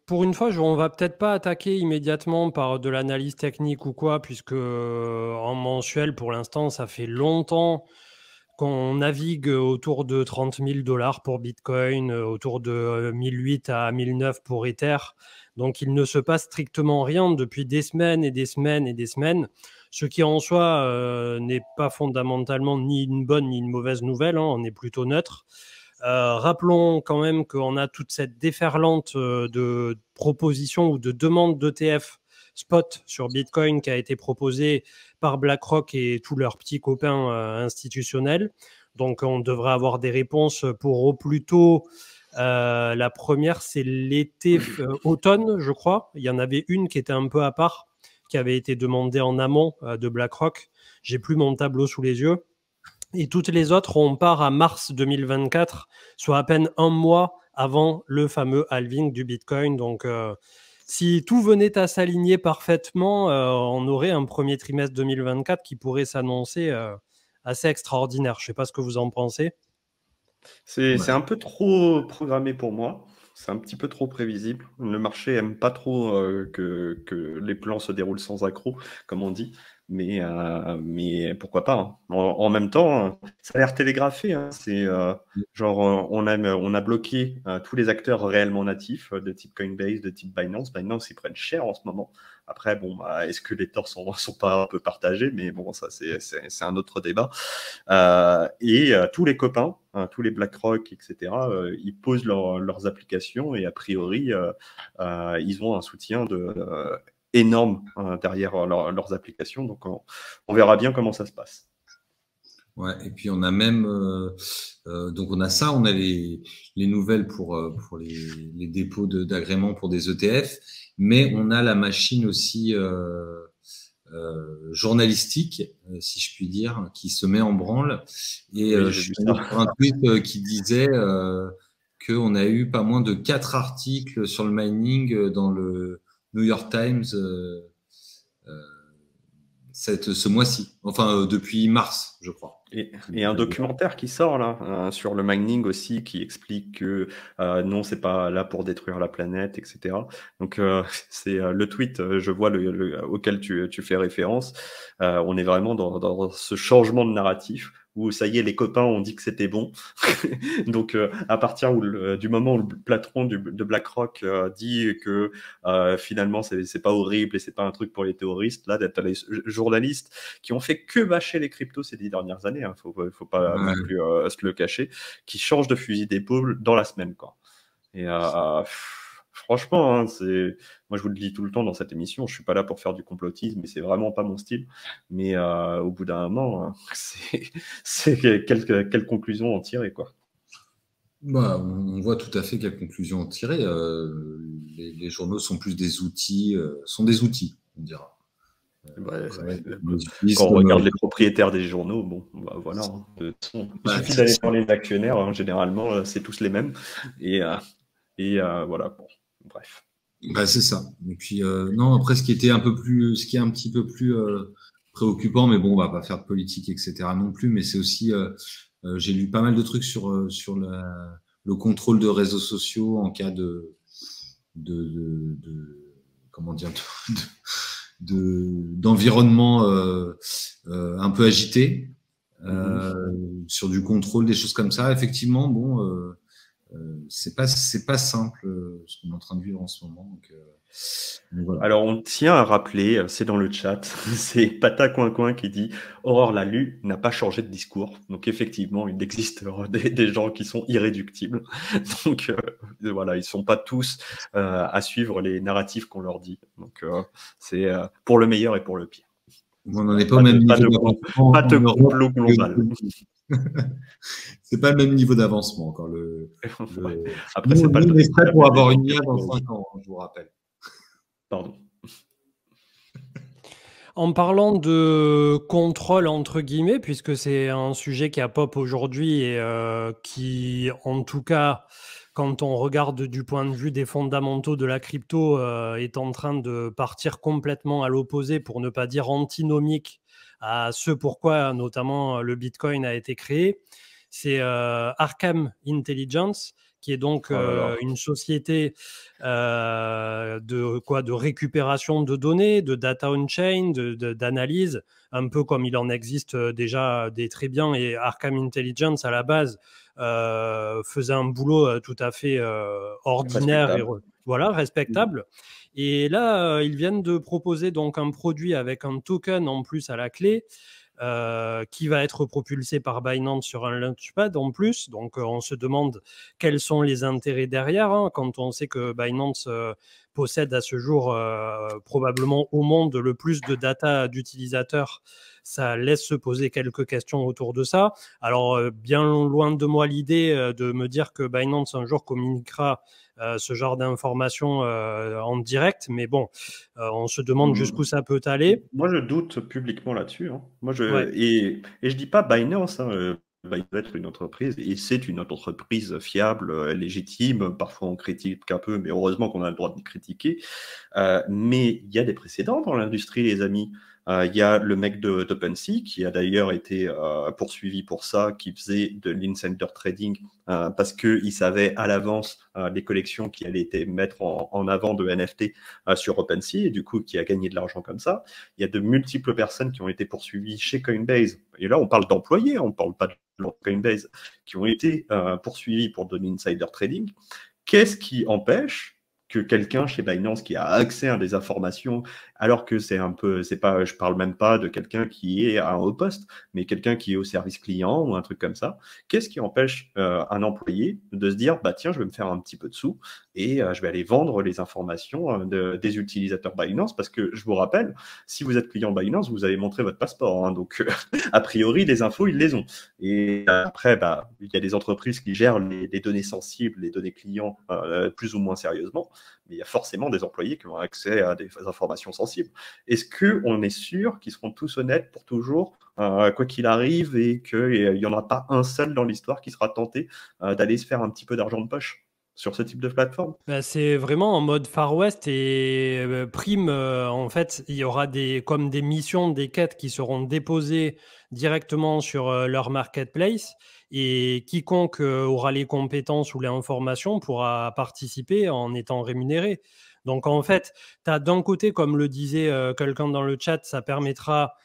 pour une fois, on va peut-être pas attaquer immédiatement par de l'analyse technique ou quoi, puisque en mensuel, pour l'instant, ça fait longtemps qu'on navigue autour de 30 000 $ pour Bitcoin, autour de 1008 à 1009 pour Ether. Donc, il ne se passe strictement rien depuis des semaines et des semaines et des semaines, ce qui en soi n'est pas fondamentalement ni une bonne ni une mauvaise nouvelle, hein, on est plutôt neutre. Rappelons quand même qu'on a toute cette déferlante de propositions ou de demandes d'ETF spot sur Bitcoin qui a été proposée par BlackRock et tous leurs petits copains institutionnels. Donc, on devrait avoir des réponses pour au plus tôt. La première, c'est l'été, automne, je crois. Il y en avait une qui était un peu à part, qui avait été demandée en amont de BlackRock. J'ai plus mon tableau sous les yeux. Et toutes les autres, on part à mars 2024, soit à peine un mois avant le fameux halving du Bitcoin. Donc, si tout venait à s'aligner parfaitement, on aurait un premier trimestre 2024 qui pourrait s'annoncer assez extraordinaire. Je ne sais pas ce que vous en pensez. C'est un peu trop programmé pour moi. C'est un petit peu trop prévisible. Le marché aime pas trop que les plans se déroulent sans accroc, comme on dit. Mais pourquoi pas, hein. En même temps, ça a l'air télégraphé, hein. C'est genre on a bloqué tous les acteurs réellement natifs de type Coinbase, de type Binance. Binance, ils prennent cher en ce moment. Après, bon, bah, est-ce que les torts sont pas un peu partagés? Mais bon, ça, c'est un autre débat. Tous les copains, hein, tous les BlackRock, etc., ils posent leurs applications et a priori, ils ont un soutien énorme derrière leurs applications. Donc, on verra bien comment ça se passe. Ouais, et puis on a même donc on a ça, on a les nouvelles pour les dépôts d'agréments pour des ETF, mais on a la machine aussi journalistique, si je puis dire, qui se met en branle. Et Oui, je suis allé sur un tweet qui disait qu'on a eu pas moins de 4 articles sur le mining dans le New York Times ce mois-ci, enfin depuis mars, je crois. Et un documentaire qui sort là sur le mining aussi, qui explique que non, c'est pas là pour détruire la planète, etc. Donc c'est le tweet, je vois auquel tu fais référence. On est vraiment dans ce changement de narratif où ça y est, les copains ont dit que c'était bon. Donc à partir du moment où le patron de BlackRock dit que finalement c'est pas horrible et c'est pas un truc pour les terroristes, là t'as les journalistes qui ont fait que bâcher les cryptos ces 10 dernières années, hein, faut pas non plus se le cacher, qui changent de fusil d'épaule dans la semaine, quoi. Et franchement, hein, moi je vous le dis tout le temps dans cette émission, je suis pas là pour faire du complotisme, mais c'est vraiment pas mon style. Mais au bout d'un moment, hein, c'est quelle conclusion en tirer, quoi. Bah, on voit tout à fait quelle conclusion en tirer. Les journaux sont plus des outils, on dira. Quand on regarde les propriétaires des journaux, bon, bah, voilà, hein. Il suffit d'aller voir les actionnaires, hein, généralement, c'est tous les mêmes. Et voilà, bon, bref. Bah, c'est ça. Et puis non, après ce qui est un petit peu plus préoccupant, mais bon, on va pas faire de politique, etc. non plus. Mais c'est aussi, j'ai lu pas mal de trucs sur le contrôle de réseaux sociaux en cas de comment dire d'environnement un peu agité, sur du contrôle, des choses comme ça. Effectivement, bon, c'est pas simple ce qu'on est en train de vivre en ce moment. Donc voilà. Alors, on tient à rappeler, c'est dans le chat, c'est Pata Coin Coin qui dit « Aurore Lalu n'a pas changé de discours ». Donc, effectivement, il existe des gens qui sont irréductibles. Donc, voilà, ils sont pas tous à suivre les narratifs qu'on leur dit. Donc, c'est pour le meilleur et pour le pire. On n'en est pas au même niveau d'avancement. Pas de complot global. C'est pas le même niveau d'avancement encore. Après, c'est pas on est prêt pour avoir une IA dans 5 ans, je vous rappelle. Pardon. En parlant de contrôle, entre guillemets, puisque c'est un sujet qui a pop aujourd'hui et qui, en tout cas, quand on regarde du point de vue des fondamentaux de la crypto, est en train de partir complètement à l'opposé, pour ne pas dire antinomique à ce pourquoi notamment le Bitcoin a été créé. C'est Arkham Intelligence qui est donc une société de récupération de données, de data on-chain, d'analyse, un peu comme il en existe déjà des très bien. Et Arkham Intelligence, à la base, faisait un boulot tout à fait ordinaire et respectable. Et là, ils viennent de proposer donc un produit avec un token en plus à la clé, qui va être propulsé par Binance sur un Launchpad en plus. Donc, on se demande quels sont les intérêts derrière, hein, quand on sait que Binance possède à ce jour probablement au monde le plus de data d'utilisateurs. Ça laisse se poser quelques questions autour de ça. Alors, bien loin de moi l'idée de me dire que Binance un jour communiquera ce genre d'informations en direct, mais bon, on se demande jusqu'où ça peut aller. Moi, je doute publiquement là-dessus. Hein. Ouais. Et je dis pas Binance, hein, Binance va être une entreprise, et c'est une entreprise fiable, légitime. Parfois, on critique un peu, mais heureusement qu'on a le droit de critiquer. Mais il y a des précédents dans l'industrie, les amis. Il y a le mec d'OpenSea qui a d'ailleurs été poursuivi pour ça, qui faisait de l'insider trading parce qu'il savait à l'avance les collections qui allaient être mettre en avant de NFT sur OpenSea, et du coup qui a gagné de l'argent comme ça. Il y a de multiples personnes qui ont été poursuivies chez Coinbase, et là on parle d'employés, on ne parle pas de Coinbase, qui ont été poursuivis pour de l'insider trading. Qu'est-ce qui empêche que quelqu'un chez Binance qui a accès à des informations, alors que c'est pas, je parle même pas de quelqu'un qui est à un haut poste, mais quelqu'un qui est au service client ou un truc comme ça, qu'est-ce qui empêche un employé de se dire, bah tiens, je vais me faire un petit peu de sous et je vais aller vendre les informations des utilisateurs Binance, parce que je vous rappelle, si vous êtes client Binance, vous avez montré votre passeport, hein, donc a priori, les infos, ils les ont. Et après, bah, il y a des entreprises qui gèrent les données sensibles, les données clients plus ou moins sérieusement, mais il y a forcément des employés qui ont accès à des informations sensibles. Est-ce qu'on est sûr qu'ils seront tous honnêtes pour toujours, quoi qu'il arrive, et qu'il n'y en aura pas un seul dans l'histoire qui sera tenté d'aller se faire un petit peu d'argent de poche sur ce type de plateforme? C'est vraiment en mode Far West et prime. En fait, il y aura comme des missions, des quêtes qui seront déposées directement sur leur marketplace, et quiconque aura les compétences ou les informations pourra participer en étant rémunéré. Donc, en fait, tu as d'un côté, comme le disait quelqu'un dans le chat, ça permettra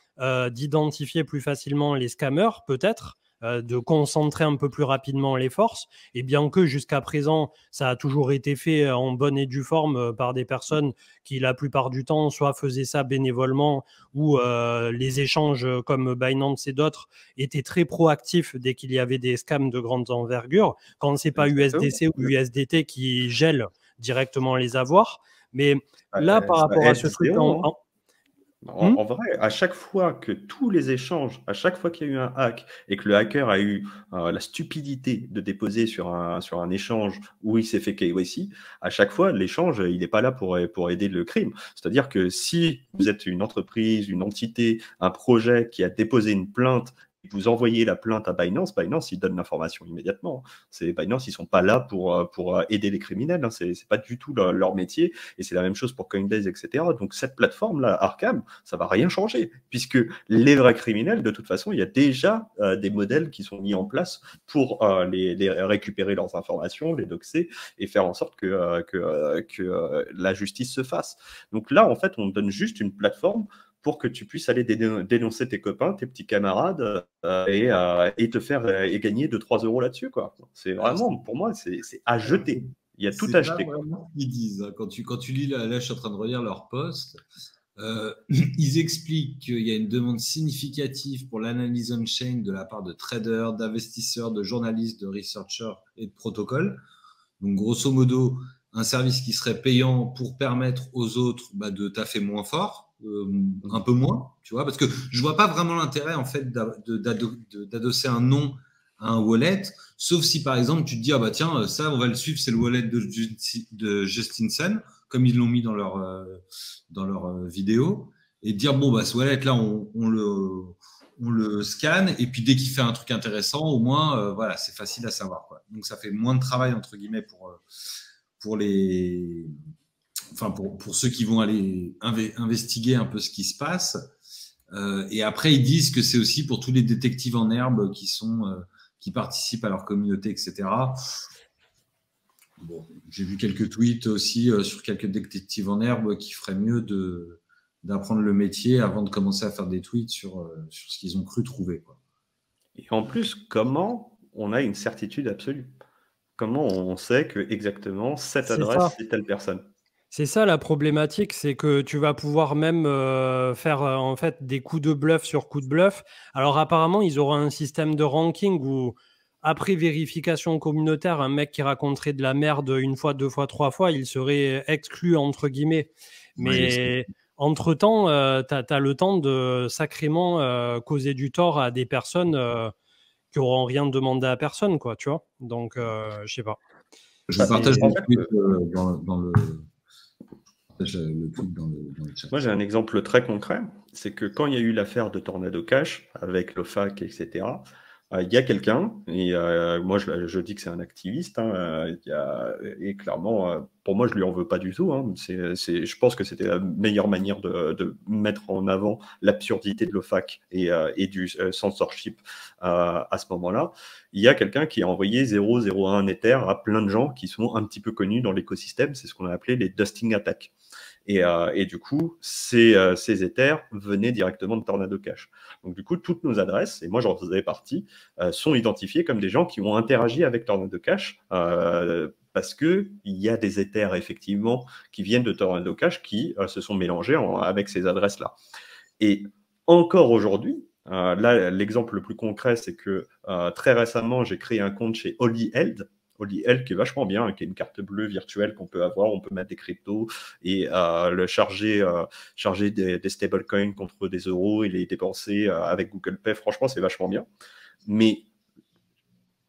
d'identifier plus facilement les scammers, peut-être, de concentrer un peu plus rapidement les forces. Et bien que jusqu'à présent, ça a toujours été fait en bonne et due forme par des personnes qui, la plupart du temps, soit faisaient ça bénévolement, ou les échanges comme Binance et d'autres étaient très proactifs dès qu'il y avait des scams de grande envergure, quand c'est pas USDC ou USDT qui gèlent directement les avoirs. Mais là, par rapport à ce truc en vrai, à chaque fois que tous les échanges, à chaque fois qu'il y a eu un hack et que le hacker a eu la stupidité de déposer sur un échange où il s'est fait KYC, à chaque fois, l'échange, il n'est pas là pour aider le crime. C'est-à-dire que si vous êtes une entreprise, une entité, un projet qui a déposé une plainte, vous envoyez la plainte à Binance, Binance, il donne l'information immédiatement. Binance, ils sont pas là pour aider les criminels, hein. C'est pas du tout leur métier, et c'est la même chose pour Coinbase, etc. Donc cette plateforme-là, Arkham, ça va rien changer, puisque les vrais criminels, de toute façon, il y a déjà des modèles qui sont mis en place pour les récupérer leurs informations, les doxer, et faire en sorte que la justice se fasse. Donc là, en fait, on donne juste une plateforme pour que tu puisses aller dénoncer tes copains, tes petits camarades, et te faire et gagner 2-3 euros là-dessus, quoi. C'est vraiment, pour moi, c'est à jeter. Il y a tout à jeter. C'est pas vraiment ce qu'ils disent. Hein. Quand tu lis, là, je suis en train de relire leur post. Ils expliquent qu'il y a une demande significative pour l'analyse on-chain de la part de traders, d'investisseurs, de journalistes, de researchers et de protocoles. Donc, grosso modo, un service qui serait payant pour permettre aux autres de taffer moins fort, un peu moins, tu vois, parce que je vois pas vraiment l'intérêt en fait d'adosser un nom à un wallet, sauf si par exemple tu te dis ah bah tiens ça on va le suivre, c'est le wallet de Justin Sun, comme ils l'ont mis dans leur vidéo, et dire bon bah ce wallet là on le scanne, et puis dès qu'il fait un truc intéressant, au moins voilà, c'est facile à savoir, quoi. Donc ça fait moins de travail entre guillemets pour ceux qui vont aller investiguer un peu ce qui se passe. Et après, ils disent que c'est aussi pour tous les détectives en herbe qui participent à leur communauté, etc. Bon, j'ai vu quelques tweets aussi sur quelques détectives en herbe qui feraient mieux d'apprendre le métier avant de commencer à faire des tweets sur ce qu'ils ont cru trouver, quoi. Et en plus, comment on a une certitude absolue? Comment on sait que exactement cette C'est ça. adresse, c'est telle personne? C'est ça la problématique, c'est que tu vas pouvoir même, faire, en fait, des coups de bluff sur coups de bluff. Alors apparemment, ils auront un système de ranking où, après vérification communautaire, un mec qui raconterait de la merde une fois, 2 fois, 3 fois, il serait «exclu» entre guillemets. Ouais, Mais entre-temps, tu as le temps de sacrément, causer du tort à des personnes, qui auront rien demandé à personne, quoi, tu vois? Donc je sais pas. je partage En le fait, tweet le tweet dans le chat. moi, j'ai un exemple très concret, c'est que quand il y a eu l'affaire de Tornado Cash avec l'OFAC, etc., il y a quelqu'un, et moi je dis que c'est un activiste, hein, et clairement, pour moi, je lui en veux pas du tout. Hein, je pense que c'était la meilleure manière de mettre en avant l'absurdité de l'OFAC et du censorship à ce moment-là. Il y a quelqu'un qui a envoyé 001 Ether à plein de gens qui sont un petit peu connus dans l'écosystème, c'est ce qu'on a appelé les dusting attacks. Et du coup, ces Ethers venaient directement de Tornado Cash. Donc du coup, toutes nos adresses, et moi j'en faisais partie, sont identifiées comme des gens qui ont interagi avec Tornado Cash, parce qu'il y a des Ethers, effectivement, qui viennent de Tornado Cash qui se sont mélangés avec ces adresses-là. Et encore aujourd'hui, là, l'exemple le plus concret, c'est que très récemment, j'ai créé un compte chez Holy Held, qui est vachement bien, qui est une carte bleue virtuelle qu'on peut avoir, on peut mettre des cryptos et le charger des stablecoins contre des euros et les dépenser avec Google Pay. Franchement, c'est vachement bien. Mais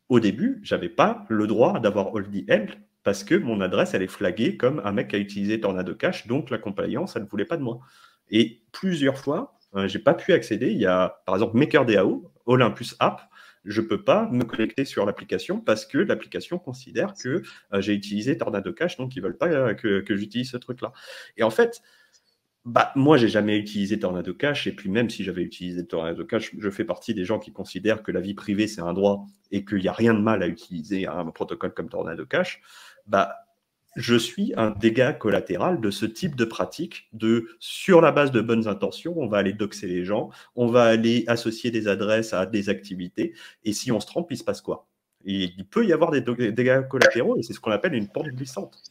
au début, j'avais pas le droit d'avoir Holy Held parce que mon adresse, elle est flaguée comme un mec qui a utilisé Tornado Cash, donc la compliance, elle ne voulait pas de moi. Et plusieurs fois, j'ai pas pu accéder. Il y a, par exemple, MakerDAO, Olympus App, je peux pas me connecter sur l'application parce que l'application considère que j'ai utilisé Tornado Cash, donc ils veulent pas que j'utilise ce truc-là. Et en fait, moi, j'ai jamais utilisé Tornado Cash, et puis même si j'avais utilisé Tornado Cash, je fais partie des gens qui considèrent que la vie privée, c'est un droit et qu'il n'y a rien de mal à utiliser un protocole comme Tornado Cash. Je suis un dégât collatéral de ce type de pratique sur la base de bonnes intentions, on va aller doxer les gens, on va aller associer des adresses à des activités, et si on se trompe, il se passe quoi? Et il peut y avoir des dégâts collatéraux, et c'est ce qu'on appelle une pente glissante.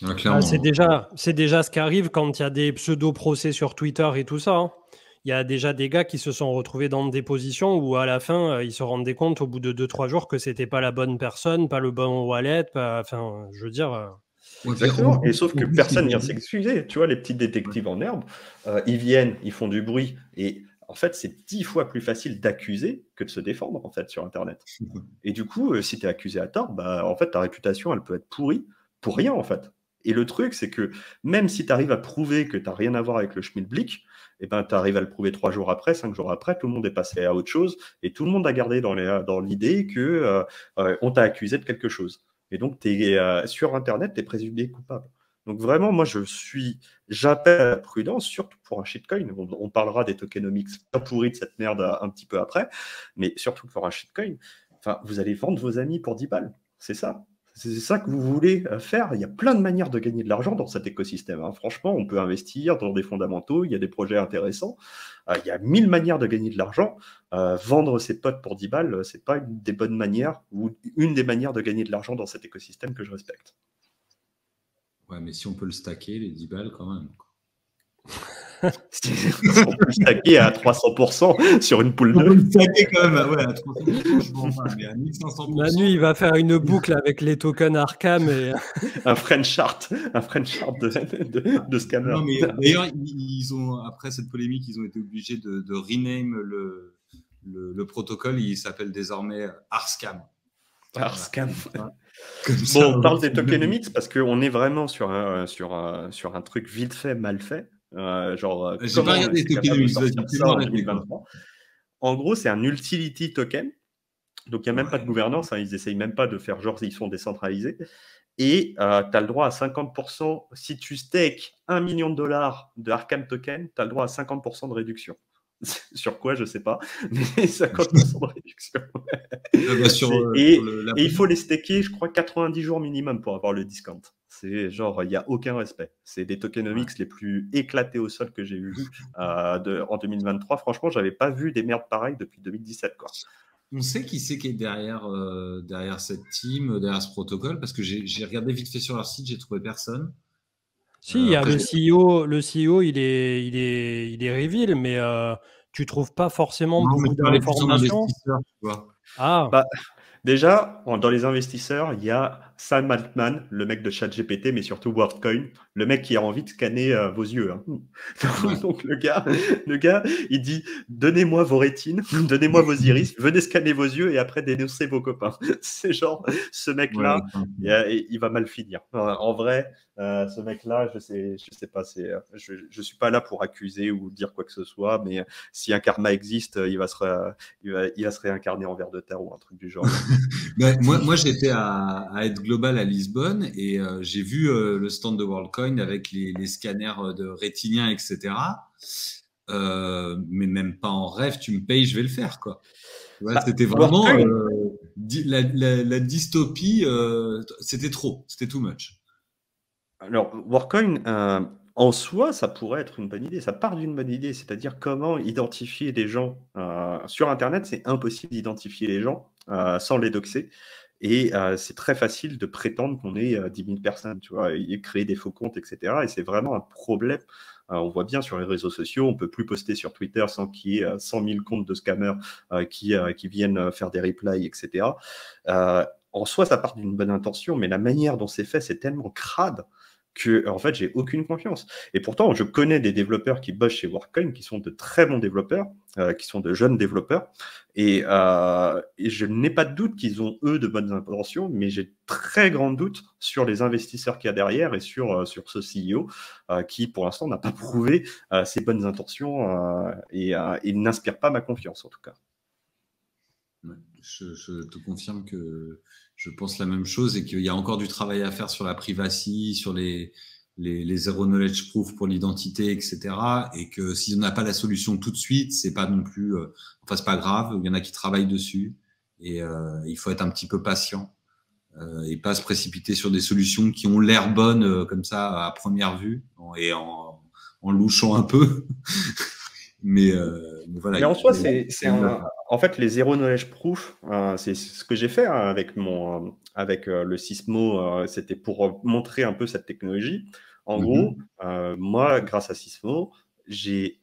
Ah, clairement. C'est déjà ce qui arrive quand il y a des pseudo-procès sur Twitter et tout ça, hein. Il y a déjà des gars qui se sont retrouvés dans des positions où à la fin, ils se rendaient compte au bout de 2-3 jours que c'était pas la bonne personne, pas le bon wallet, enfin, je veux dire... Exactement. Et sauf que personne vient s'excuser. Tu vois, les petits détectives en herbe, ils viennent, ils font du bruit. Et en fait, c'est 10 fois plus facile d'accuser que de se défendre, en fait, sur Internet. Et du coup, si tu es accusé à tort, en fait, ta réputation, elle peut être pourrie pour rien, en fait. Et le truc, c'est que même si tu arrives à prouver que tu n'as rien à voir avec le schmilblick, tu arrives à le prouver 3 jours après, 5 jours après, tout le monde est passé à autre chose et tout le monde a gardé dans l'idée que on t'a accusé de quelque chose. Et donc, sur Internet, tu es présumé coupable. Donc vraiment, moi, j'appelle à la prudence, surtout pour un shitcoin. On parlera des tokenomics pas pourris de cette merde un petit peu après, mais surtout pour un shitcoin, vous allez vendre vos amis pour 10 balles. C'est ça. C'est ça que vous voulez faire. Il y a plein de manières de gagner de l'argent dans cet écosystème, hein. Franchement, on peut investir dans des fondamentaux, il y a des projets intéressants. Il y a 1000 manières de gagner de l'argent. Vendre ses potes pour 10 balles, c'est pas une des bonnes manières ou une des manières de gagner de l'argent dans cet écosystème que je respecte. Ouais, mais si on peut le stacker, les 10 balles quand même. Si on peut le stacker à 300% sur une poule 2. On peut le stacker quand même, ouais, à 300%, je pense pas, mais à 1500%. Manu, il va faire une boucle avec les tokens Arkham et... un French chart de scammer. Non, mais d'ailleurs, après cette polémique, ils ont été obligés de rename le protocole. Il s'appelle désormais Arscam. Arscam. Bon, on parle des tokenomics parce qu'on est vraiment sur un truc vite fait, mal fait. J'ai pas regardé les tokenomics, en 2023. En gros, c'est un utility token. Donc, il n'y a même pas de gouvernance. Ils n'essayent même pas de faire genre ils sont décentralisés. Et tu as le droit à 50%. Si tu stakes $1 million de Arkham token, tu as le droit à 50% de réduction. Sur quoi, je sais pas, mais 50% de réduction. Sur Et la il faut les staker, je crois, 90 jours minimum pour avoir le discount. C'est genre, il n'y a aucun respect. C'est des tokenomics les plus éclatés au sol que j'ai eu en 2023. Franchement, j'avais pas vu des merdes pareilles depuis 2017, quoi. On sait qui c'est qui est derrière cette team, derrière ce protocole, parce que j'ai regardé vite fait sur leur site, j'ai trouvé personne. Si, il y a Après, le CEO, il est reveal, mais tu trouves pas forcément non, mais beaucoup je parlais plus en d'informations. investisseur, tu vois. Ah, Bah, déjà, dans les investisseurs, il y a Sam Altman, le mec de ChatGPT, mais surtout WorldCoin, le mec qui a envie de scanner vos yeux. Hein. Ouais. Donc le gars, il dit donnez-moi vos rétines, donnez-moi vos iris, venez scanner vos yeux et après dénoncer vos copains. C'est genre ce mec-là, il va mal finir. En vrai, ce mec-là, je sais pas, je suis pas là pour accuser ou dire quoi que ce soit, mais si un karma existe, il va se réincarner en ver de terre ou un truc du genre. Ben, moi j'étais à Aide Global à Lisbonne et j'ai vu le stand de WorldCoin avec les scanners de rétiniens, etc. Mais même pas en rêve, tu me payes, je vais le faire, quoi. Tu vois, c'était vraiment WorldCoin, la dystopie, c'était trop, c'était too much. alors, WorldCoin, en soi, ça pourrait être une bonne idée. Ça part d'une bonne idée, c'est-à-dire comment identifier des gens. Sur Internet, c'est impossible d'identifier les gens sans les doxer. Et c'est très facile de prétendre qu'on est 10 000 personnes, tu vois, et créer des faux comptes, etc. Et c'est vraiment un problème. On voit bien sur les réseaux sociaux, on peut plus poster sur Twitter sans qu'il y ait 100 000 comptes de scammers qui viennent faire des replies, etc. En soi, ça part d'une bonne intention, mais la manière dont c'est fait, c'est tellement crade que en fait, j'ai aucune confiance. Et pourtant, je connais des développeurs qui bossent chez WorldCoin, qui sont de très bons développeurs, qui sont de jeunes développeurs, et je n'ai pas de doute qu'ils ont, eux, de bonnes intentions, mais j'ai très grand doute sur les investisseurs qu'il y a derrière et sur ce CEO qui, pour l'instant, n'a pas prouvé ses bonnes intentions et il n'inspire pas ma confiance, en tout cas. Ouais, je te confirme que je pense la même chose et qu'il y a encore du travail à faire sur la privacy, sur les zero knowledge proof pour l'identité, etc. Et que si on n'a pas la solution tout de suite, c'est pas non plus, enfin c'est pas grave. Il y en a qui travaillent dessus et il faut être un petit peu patient et pas se précipiter sur des solutions qui ont l'air bonnes comme ça à première vue et en louchant un peu. mais voilà. Mais en soi, en fait, les zero knowledge proof, c'est ce que j'ai fait avec le Sysmo. C'était pour montrer un peu cette technologie. En gros, moi, grâce à Sysmo, j'ai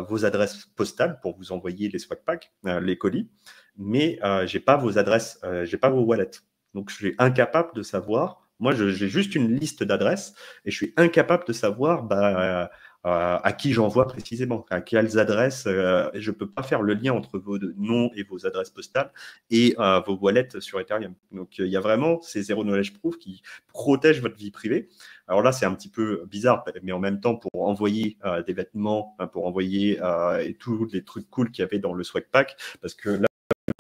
vos adresses postales pour vous envoyer les swag packs, les colis, mais j'ai pas vos adresses, j'ai pas vos wallets. Donc, je suis incapable de savoir. Moi, j'ai juste une liste d'adresses et je suis incapable de savoir à qui j'envoie précisément, à quelles adresses. Je ne peux pas faire le lien entre vos noms et vos adresses postales et vos wallets sur Ethereum. Donc, il y a vraiment ces zero knowledge proof qui protègent votre vie privée. Alors là, c'est un petit peu bizarre, mais en même temps, pour envoyer des vêtements, pour envoyer et tous les trucs cool qu'il y avait dans le swag pack, parce que là,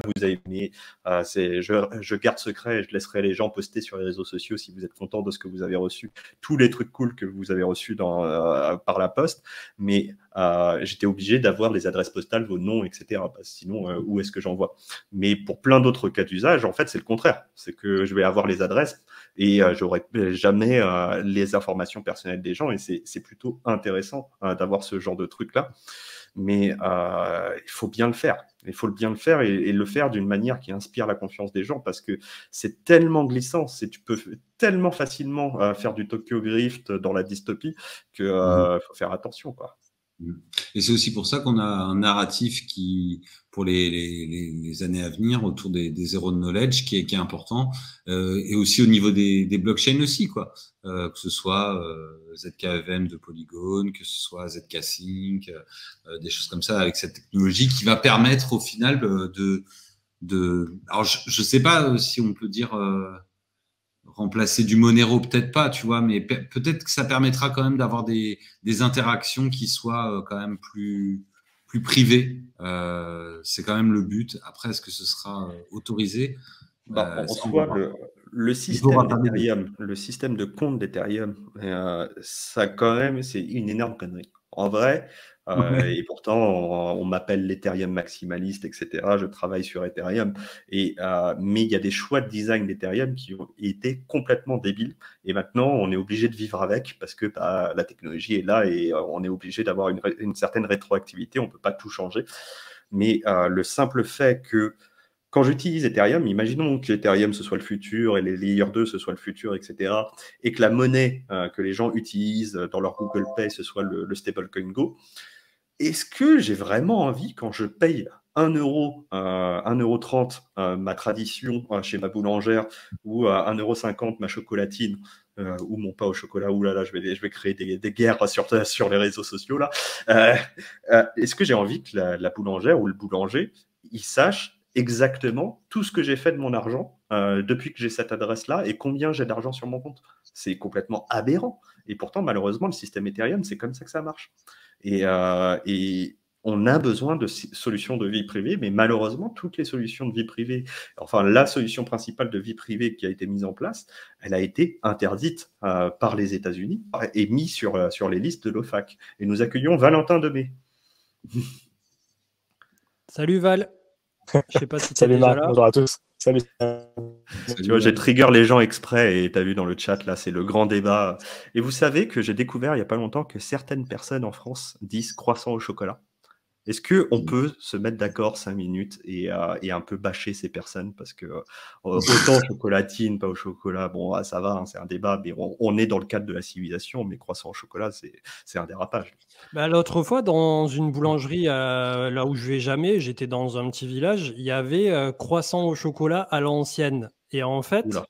vous avez aimé, je garde secret et je laisserai les gens poster sur les réseaux sociaux si vous êtes content de ce que vous avez reçu, tous les trucs cool que vous avez reçus par la poste, mais j'étais obligé d'avoir les adresses postales, vos noms, etc. Sinon, où est-ce que j'envoie? Mais pour plein d'autres cas d'usage, en fait, c'est le contraire. C'est que je vais avoir les adresses et j'aurai jamais les informations personnelles des gens et c'est plutôt intéressant d'avoir ce genre de truc-là. Mais il faut bien le faire. Il faut bien le faire et le faire d'une manière qui inspire la confiance des gens parce que c'est tellement glissant. Tu peux tellement facilement faire du Tokyo Drift dans la dystopie qu'il faut faire attention, quoi. Et c'est aussi pour ça qu'on a un narratif qui, pour les années à venir, autour des zero knowledge, qui est important, et aussi au niveau des blockchains aussi, quoi. Que ce soit ZKEVM de Polygon, que ce soit ZK-Sync, des choses comme ça avec cette technologie qui va permettre au final alors je sais pas si on peut dire remplacer du Monero, peut-être pas, tu vois, mais peut-être que ça permettra quand même d'avoir des interactions qui soient quand même plus privées. C'est quand même le but. Après, est-ce que ce sera autorisé? En soi, le système de compte d'Ethereum, ça quand même, c'est une énorme connerie. en vrai. Et pourtant, on m'appelle l'Ethereum maximaliste, etc. Je travaille sur Ethereum. Mais il y a des choix de design d'Ethereum qui ont été complètement débiles. Et maintenant, on est obligé de vivre avec parce que la technologie est là et on est obligé d'avoir une certaine rétroactivité. On ne peut pas tout changer. Mais le simple fait que quand j'utilise Ethereum, imaginons que l'Ethereum ce soit le futur et les Layer 2 ce soit le futur, etc. Et que la monnaie que les gens utilisent dans leur Google Pay ce soit le stablecoin Go. Est-ce que j'ai vraiment envie, quand je paye 1 euro, 1,30 € ma tradition chez ma boulangère ou 1,50 € ma chocolatine ou mon pain au chocolat, ou là, je vais créer des guerres sur les réseaux sociaux là. Est-ce que j'ai envie que la boulangère ou le boulanger, il sache exactement tout ce que j'ai fait de mon argent depuis que j'ai cette adresse-là et combien j'ai d'argent sur mon compte? C'est complètement aberrant. Et pourtant, malheureusement, le système Ethereum, c'est comme ça que ça marche. Et on a besoin de solutions de vie privée, mais malheureusement, toutes les solutions de vie privée, enfin la solution principale de vie privée qui a été mise en place, elle a été interdite par les États-Unis et mise sur les listes de l'OFAC. Et nous accueillons Valentin Demey. Salut Val. Je sais pas si Salut Marc, bonjour à tous. Salut. Tu vois, j'ai trigger les gens exprès et tu as vu dans le chat, là, c'est le grand débat. Et vous savez que j'ai découvert il n'y a pas longtemps que certaines personnes en France disent croissant au chocolat. Est-ce qu'on peut se mettre d'accord 5 minutes et un peu bâcher ces personnes? Parce que autant chocolatine, pas au chocolat, bon, ça va, hein, c'est un débat, mais on est dans le cadre de la civilisation, mais croissant au chocolat, c'est un dérapage. Bah, l'autre fois, dans une boulangerie, là où je vais jamais, j'étais dans un petit village, il y avait croissant au chocolat à l'ancienne. Et en fait, Oula.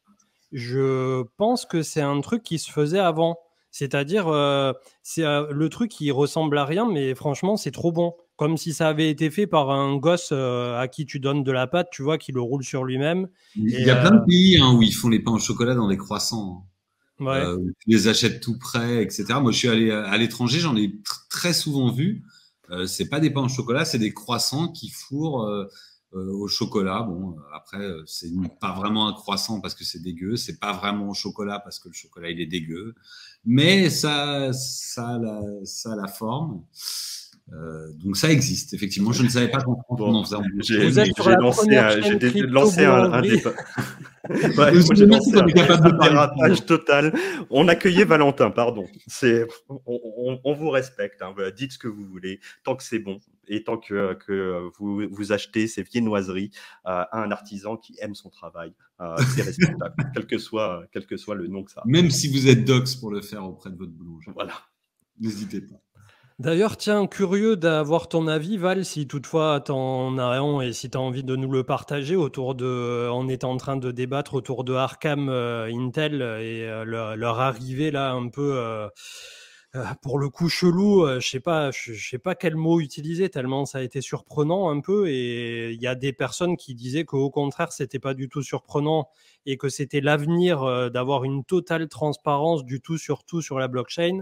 je pense que c'est un truc qui se faisait avant. C'est-à-dire, c'est le truc qui ressemble à rien, mais franchement, c'est trop bon. Comme si ça avait été fait par un gosse à qui tu donnes de la pâte, tu vois, qui le roule sur lui-même. Il y a plein de pays où ils font les pains au chocolat dans des croissants. Ouais. Tu les achètes tout prêts, etc. Moi, je suis allé à l'étranger, j'en ai très souvent vu. C'est pas des pains au chocolat, c'est des croissants qui fourrent au chocolat. Bon, après, c'est pas vraiment un croissant parce que c'est dégueu. C'est pas vraiment au chocolat parce que le chocolat il est dégueu. Mais ça a la forme. Donc ça existe, effectivement. Je ne savais pas qu'on en faisait en plus. Vous êtes sur la première chaîne crypto-boulangerie. Ouais, j'ai lancé un dérapage total. On accueillait Valentin, pardon. On vous respecte. Hein. Dites ce que vous voulez, tant que c'est bon et tant que vous achetez ces viennoiseries à un artisan qui aime son travail. C'est respectable, quel que soit le nom que ça a. Même si vous êtes dox pour le faire auprès de votre boulanger. Voilà. N'hésitez pas. D'ailleurs, tiens, curieux d'avoir ton avis, Val, si toutefois t'en as un et si tu as envie de nous le partager on est en train de débattre autour de Arkham Intel et leur arrivée là un peu pour le coup chelou, je sais pas quel mot utiliser tellement ça a été surprenant un peu, et il y a des personnes qui disaient qu'au contraire c'était pas du tout surprenant et que c'était l'avenir d'avoir une totale transparence du tout sur la blockchain.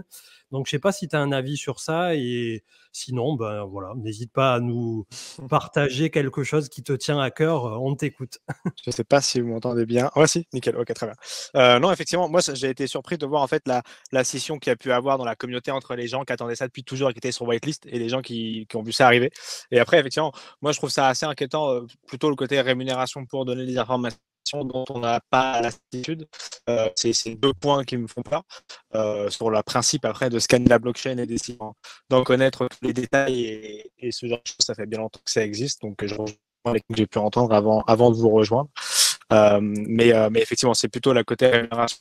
Donc je sais pas si tu as un avis sur ça, et sinon ben voilà, n'hésite pas à nous partager quelque chose qui te tient à cœur, on t'écoute. Je sais pas si vous m'entendez bien. Ouais, si, nickel, ok, très bien. Non, effectivement, moi j'ai été surpris de voir en fait la scission qu'il y a pu avoir dans la communauté entre les gens qui attendaient ça depuis toujours et qui étaient sur whitelist et les gens qui ont vu ça arriver. Et après, effectivement, moi je trouve ça assez inquiétant, plutôt le côté rémunération pour donner des informations dont on n'a pas la certitude. C'est 2 points qui me font peur. Sur le principe après de scanner la blockchain et d'essayer d'en connaître tous les détails et ce genre de choses, ça fait bien longtemps que ça existe, donc je rejoins les que j'ai pu entendre avant de vous rejoindre. Mais effectivement, c'est plutôt la côté rémunération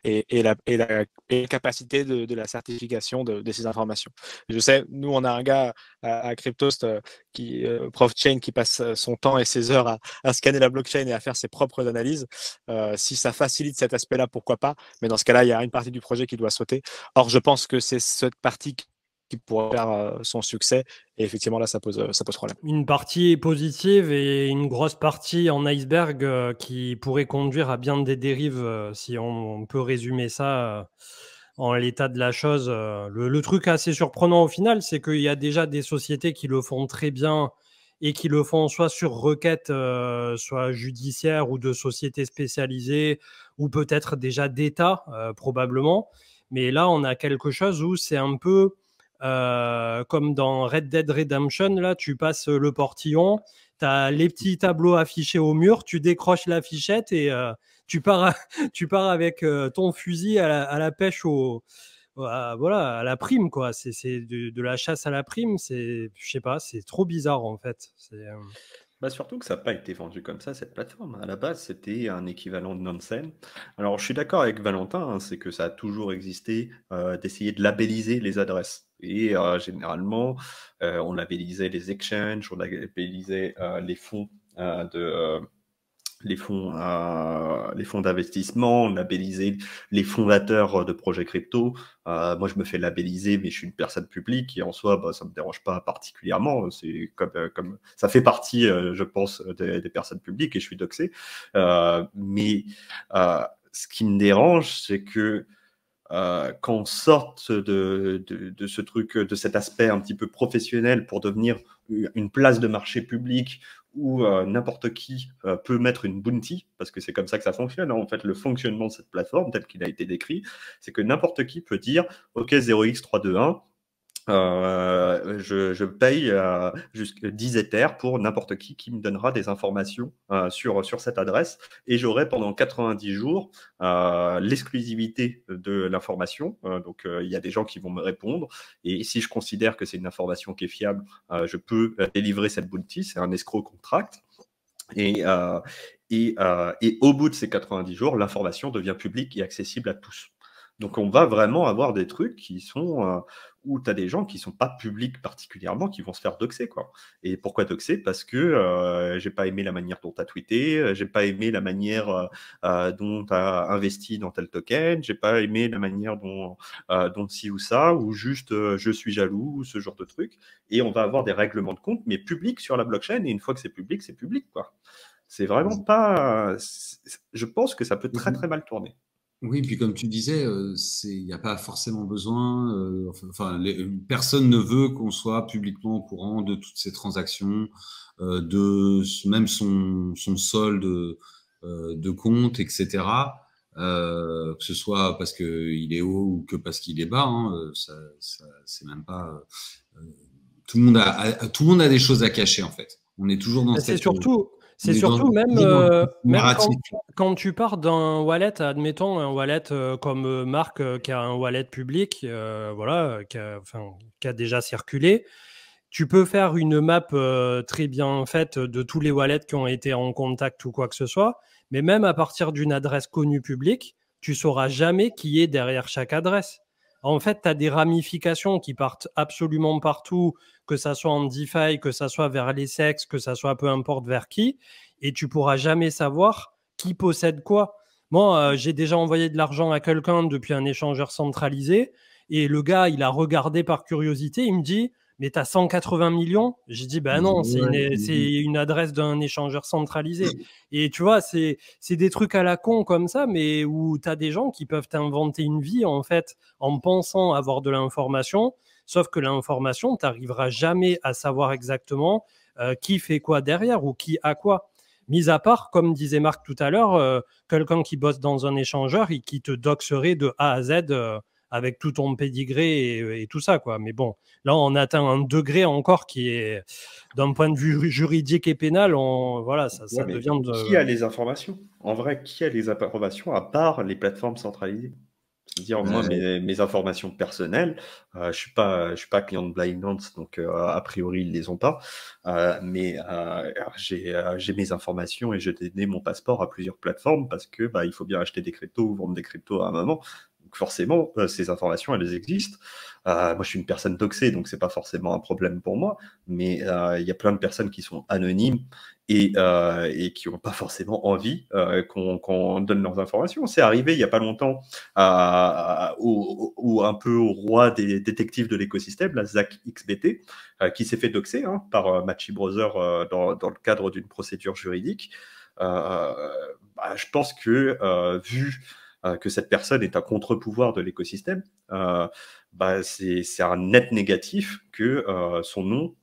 et la capacité de la certification de ces informations. Je sais, nous, on a un gars à Cryptost Prof Chain, qui passe son temps et ses heures à scanner la blockchain et à faire ses propres analyses. Si ça facilite cet aspect-là, pourquoi pas? Mais dans ce cas-là, il y a une partie du projet qui doit sauter. Or, je pense que c'est cette partie qui pourrait faire son succès. Et effectivement, là, ça pose problème. Une partie positive et une grosse partie en iceberg qui pourrait conduire à bien des dérives, si on peut résumer ça en l'état de la chose. Le truc assez surprenant au final, c'est qu'il y a déjà des sociétés qui le font très bien et qui le font soit sur requête, soit judiciaire ou de sociétés spécialisées, ou peut-être déjà d'État, probablement. Mais là, on a quelque chose où c'est un peu comme dans Red Dead Redemption, là, tu passes le portillon, tu as les petits tableaux affichés au mur, tu décroches l'affichette et tu pars, tu pars avec ton fusil à la pêche voilà, à la prime, quoi. C'est de la chasse à la prime. Je sais pas, c'est trop bizarre, en fait. Bah surtout que ça n'a pas été vendu comme ça, cette plateforme. À la base, c'était un équivalent de Nansen. Alors, je suis d'accord avec Valentin, hein, c'est que ça a toujours existé d'essayer de labelliser les adresses. Et généralement, on labellisait les exchanges, on labellisait les fonds les fonds d'investissement, labelliser les fondateurs de projets crypto. Moi, je me fais labelliser, mais je suis une personne publique et en soi, bah, ça me dérange pas particulièrement. C'est comme ça fait partie, je pense, des personnes publiques et je suis doxé. Mais ce qui me dérange, c'est que qu'on sorte de ce truc, de cet aspect un petit peu professionnel pour devenir une place de marché public où n'importe qui peut mettre une bounty, parce que c'est comme ça que ça fonctionne. Hein. En fait, le fonctionnement de cette plateforme, tel qu'il a été décrit, c'est que n'importe qui peut dire « Ok, 0x321 ». Je paye jusqu'à 10 Ethers pour n'importe qui me donnera des informations sur cette adresse et j'aurai pendant 90 jours l'exclusivité de l'information. Donc, il y a des gens qui vont me répondre et si je considère que c'est une information qui est fiable, je peux délivrer cette bounty. C'est un escrow contract. Et au bout de ces 90 jours, l'information devient publique et accessible à tous. Donc, on va vraiment avoir des trucs qui sont où tu as des gens qui ne sont pas publics particulièrement, qui vont se faire doxer, quoi. Et pourquoi doxer? Parce que j'ai pas aimé la manière dont tu as tweeté, j'ai pas aimé la manière dont tu as investi dans tel token, j'ai pas aimé la manière dont ci ou ça, ou juste je suis jaloux, ce genre de truc. Et on va avoir des règlements de compte, mais publics sur la blockchain. Et une fois que c'est public, quoi. C'est vraiment pas. Je pense que ça peut très très mal tourner. Oui, puis comme tu disais, il n'y a pas forcément besoin. Personne ne veut qu'on soit publiquement au courant de toutes ces transactions, de même son solde de compte, etc. Que ce soit parce qu'il est haut ou que parce qu'il est bas, hein, c'est même pas. Tout le monde a des choses à cacher en fait. On est toujours dans C'est cette. C'est surtout même narratif. quand tu pars d'un wallet, admettons un wallet comme Marc qui a un wallet public, voilà, qui a déjà circulé, tu peux faire une map très bien faite de tous les wallets qui ont été en contact ou quoi que ce soit, mais même à partir d'une adresse connue publique, tu sauras jamais qui est derrière chaque adresse. En fait, tu as des ramifications qui partent absolument partout, que ça soit en DeFi, que ça soit vers les sexes, que ça soit peu importe vers qui, et tu pourras jamais savoir qui possède quoi. Moi, j'ai déjà envoyé de l'argent à quelqu'un depuis un échangeur centralisé, et le gars, il a regardé par curiosité, il me dit « Mais tu as 180 millions ?» J'ai dit « Ben non, c'est une adresse d'un échangeur centralisé. » Et tu vois, c'est des trucs à la con comme ça, mais où tu as des gens qui peuvent t'inventer une vie, en fait, en pensant avoir de l'information, sauf que l'information, tu n'arriveras jamais à savoir exactement qui fait quoi derrière ou qui a quoi. Mis à part, comme disait Marc tout à l'heure, quelqu'un qui bosse dans un échangeur et qui te doxerait de A à Z avec tout ton pédigré et tout ça, quoi. Mais bon, là, on atteint un degré encore qui est, d'un point de vue juridique et pénal, voilà, ça devient de... Qui a les informations? En vrai, qui a les informations à part les plateformes centralisées? C'est-à-dire, moi, mes informations personnelles, je suis pas client de Binance, donc a priori, ils les ont pas. Mais j'ai mes informations et j'ai donné mon passeport à plusieurs plateformes parce que il faut bien acheter des cryptos ou vendre des cryptos à un moment. Donc forcément, ces informations, elles existent. Moi, je suis une personne doxée, donc c'est pas forcément un problème pour moi. Mais il y a plein de personnes qui sont anonymes et qui n'ont pas forcément envie qu'on donne leurs informations. C'est arrivé il y a pas longtemps ou un peu au roi des détectives de l'écosystème, la Zach XBT, qui s'est fait doxer par Machi Brother dans le cadre d'une procédure juridique. Je pense que vu que cette personne est un contre-pouvoir de l'écosystème, bah, c'est un net négatif que son nom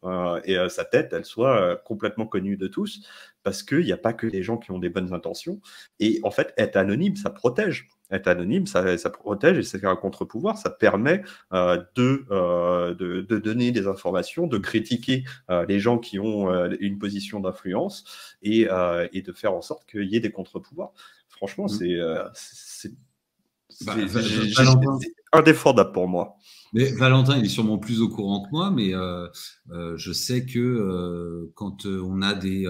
et sa tête, elle soit complètement connue de tous, parce qu'il n'y a pas que les gens qui ont des bonnes intentions. Et en fait, être anonyme, ça protège. Être anonyme, ça protège et c'est un contre-pouvoir. Ça permet de donner des informations, de critiquer les gens qui ont une position d'influence et de faire en sorte qu'il y ait des contre-pouvoirs. Franchement, c'est indéfendable pour moi. Mais Valentin, il est sûrement plus au courant que moi, mais je sais que quand on a des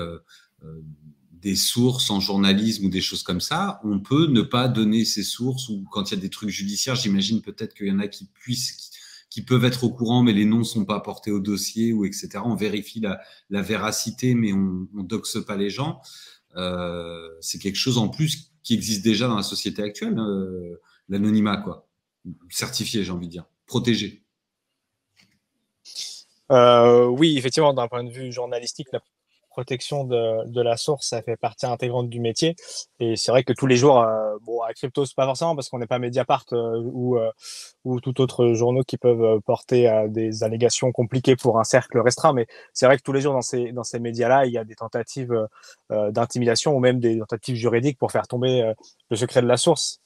sources en journalisme ou des choses comme ça, on peut ne pas donner ces sources, ou quand il y a des trucs judiciaires, j'imagine peut-être qu'il y en a qui peuvent être au courant, mais les noms ne sont pas portés au dossier, ou etc. On vérifie la véracité, mais on doxe pas les gens. C'est quelque chose en plus qui existe déjà dans la société actuelle, l'anonymat, quoi. Certifié, j'ai envie de dire. Protégé. Oui, effectivement, d'un point de vue journalistique, la protection de la source, ça fait partie intégrante du métier. Et c'est vrai que tous les jours, bon, à Crypto, c'est pas forcément parce qu'on n'est pas Mediapart ou tout autre journaux qui peuvent porter des allégations compliquées pour un cercle restreint. Mais c'est vrai que tous les jours, dans ces médias-là, il y a des tentatives d'intimidation ou même des tentatives juridiques pour faire tomber le secret de la source.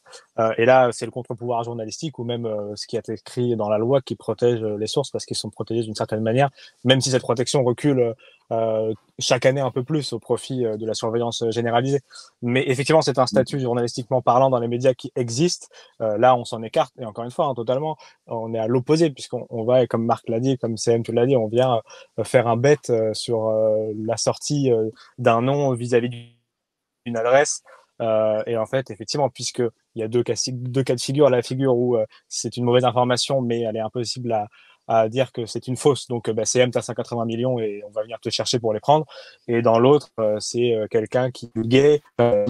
Et là, c'est le contre-pouvoir journalistique ou même ce qui est écrit dans la loi qui protège les sources parce qu'ils sont protégés d'une certaine manière, même si cette protection recule chaque année un peu plus au profit de la surveillance généralisée. Mais effectivement, c'est un statut journalistiquement parlant dans les médias qui existe. Là, on s'en écarte, et encore une fois, totalement, on est à l'opposé, puisqu'on va, comme Marc l'a dit, comme CM, tu l'as dit, on vient faire un bet sur la sortie d'un nom vis-à-vis d'une adresse. Et en fait, effectivement, puisqu'il y a deux cas de figure, la figure où c'est une mauvaise information, mais elle est impossible à dire que c'est une fausse. Donc, CM, tu as 180 millions et on va venir te chercher pour les prendre. Et dans l'autre, c'est quelqu'un qui est gay, à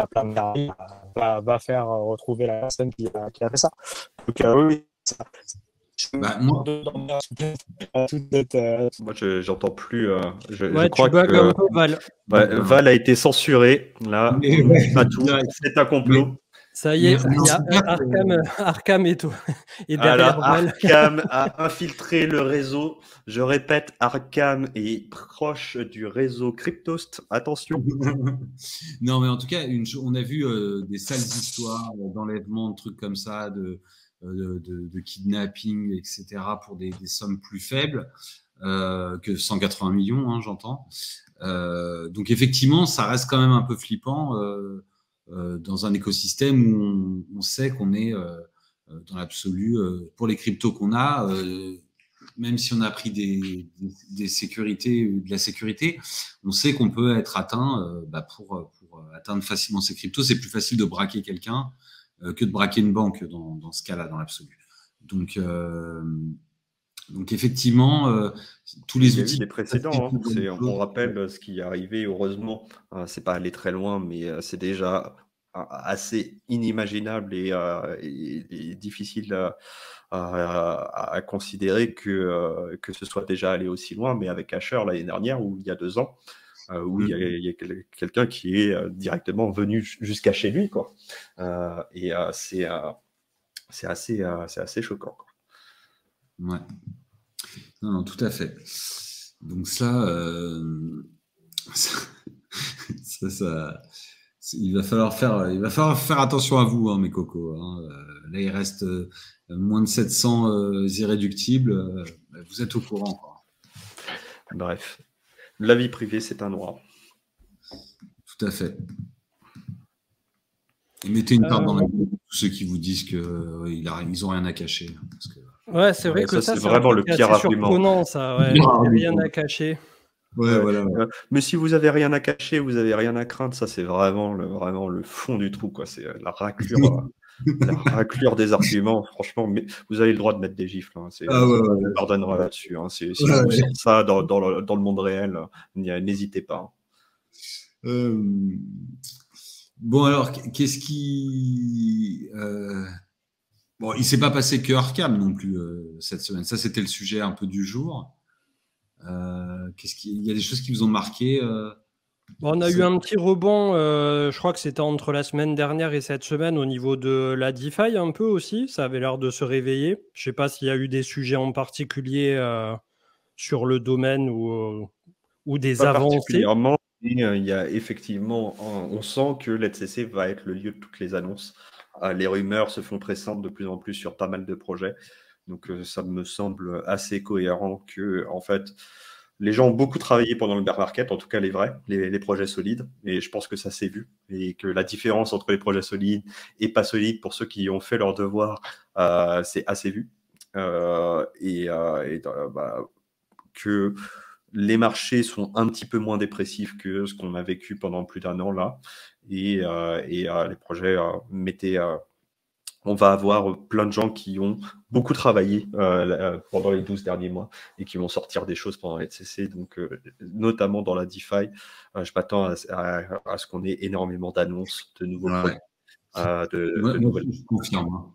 plein de carrières, va faire retrouver la personne qui a fait ça. Donc, oui, ça. Moi, j'entends plus. Je crois que un peu, Val. Val a été censuré. Là, pas tout. C'est un complot. Ça y est, il y a Arkham et tout. Et derrière Val. Arkham a infiltré le réseau. Je répète, Arkham est proche du réseau Cryptost. Attention. Non, mais en tout cas, on a vu des sales histoires d'enlèvement, de trucs comme ça, de kidnapping, etc., pour des sommes plus faibles que 180 millions, hein, j'entends. Donc effectivement, ça reste quand même un peu flippant dans un écosystème où on sait qu'on est dans l'absolu, pour les cryptos qu'on a, même si on a pris des sécurités, de la sécurité, on sait qu'on peut être atteint pour atteindre facilement ces cryptos. C'est plus facile de braquer quelqu'un que de braquer une banque dans ce cas-là, dans l'absolu. Donc effectivement, tous les outils. Il y a eu des précédents. On rappelle ce qui est arrivé, heureusement. C'est pas allé très loin, mais c'est déjà assez inimaginable et difficile à considérer que ce soit déjà allé aussi loin. Mais avec Asher l'année dernière, ou il y a 2 ans, où il y a quelqu'un qui est directement venu jusqu'à chez lui, quoi. Et c'est assez choquant, quoi. Ouais. Non, tout à fait. Donc ça, il va falloir faire attention à vous, hein, mes cocos. Hein. Là, il reste moins de 700 irréductibles. Vous êtes au courant, quoi. Bref. La vie privée, c'est un droit. Tout à fait. Et mettez une part dans la gueule de tous ceux qui vous disent qu'ils n'ont rien à cacher. Parce que... Ouais, c'est vrai que ça, c'est vraiment le pire argument. Ça, ouais. Rien à cacher. Ouais, voilà. Mais si vous avez rien à cacher, vous avez rien à craindre. Ça, c'est vraiment le fond du trou, quoi. C'est la raclure. La raclure des arguments, franchement, mais vous avez le droit de mettre des gifles. Hein. On vous pardonnera là-dessus. Hein. Si vous sentez ça dans le monde réel, n'hésitez pas. Bon, alors, qu'est-ce qui... Bon, il ne s'est pas passé que Arkham non plus cette semaine. Ça, c'était le sujet un peu du jour. Il y a des choses qui vous ont marqué On a eu un petit rebond, je crois que c'était entre la semaine dernière et cette semaine au niveau de la DeFi un peu aussi. Ça avait l'air de se réveiller. Je sais pas s'il y a eu des sujets en particulier sur le domaine ou des Pas avancées. particulièrement, mais il y a effectivement, on sent que l'ETCC va être le lieu de toutes les annonces. Les rumeurs se font pressantes de plus en plus sur pas mal de projets. Donc ça me semble assez cohérent que, en fait, les gens ont beaucoup travaillé pendant le bear market, en tout cas les vrais, les projets solides, et je pense que ça s'est vu, et que la différence entre les projets solides et pas solides, pour ceux qui ont fait leur devoir, c'est assez vu. Que les marchés sont un petit peu moins dépressifs que ce qu'on a vécu pendant plus d'un an là, et les projets mettaient... on va avoir plein de gens qui ont beaucoup travaillé pendant les 12 derniers mois et qui vont sortir des choses pendant les CC. Donc, notamment dans la DeFi, je m'attends à ce qu'on ait énormément d'annonces de nouveaux produits. Je confirme. Hein.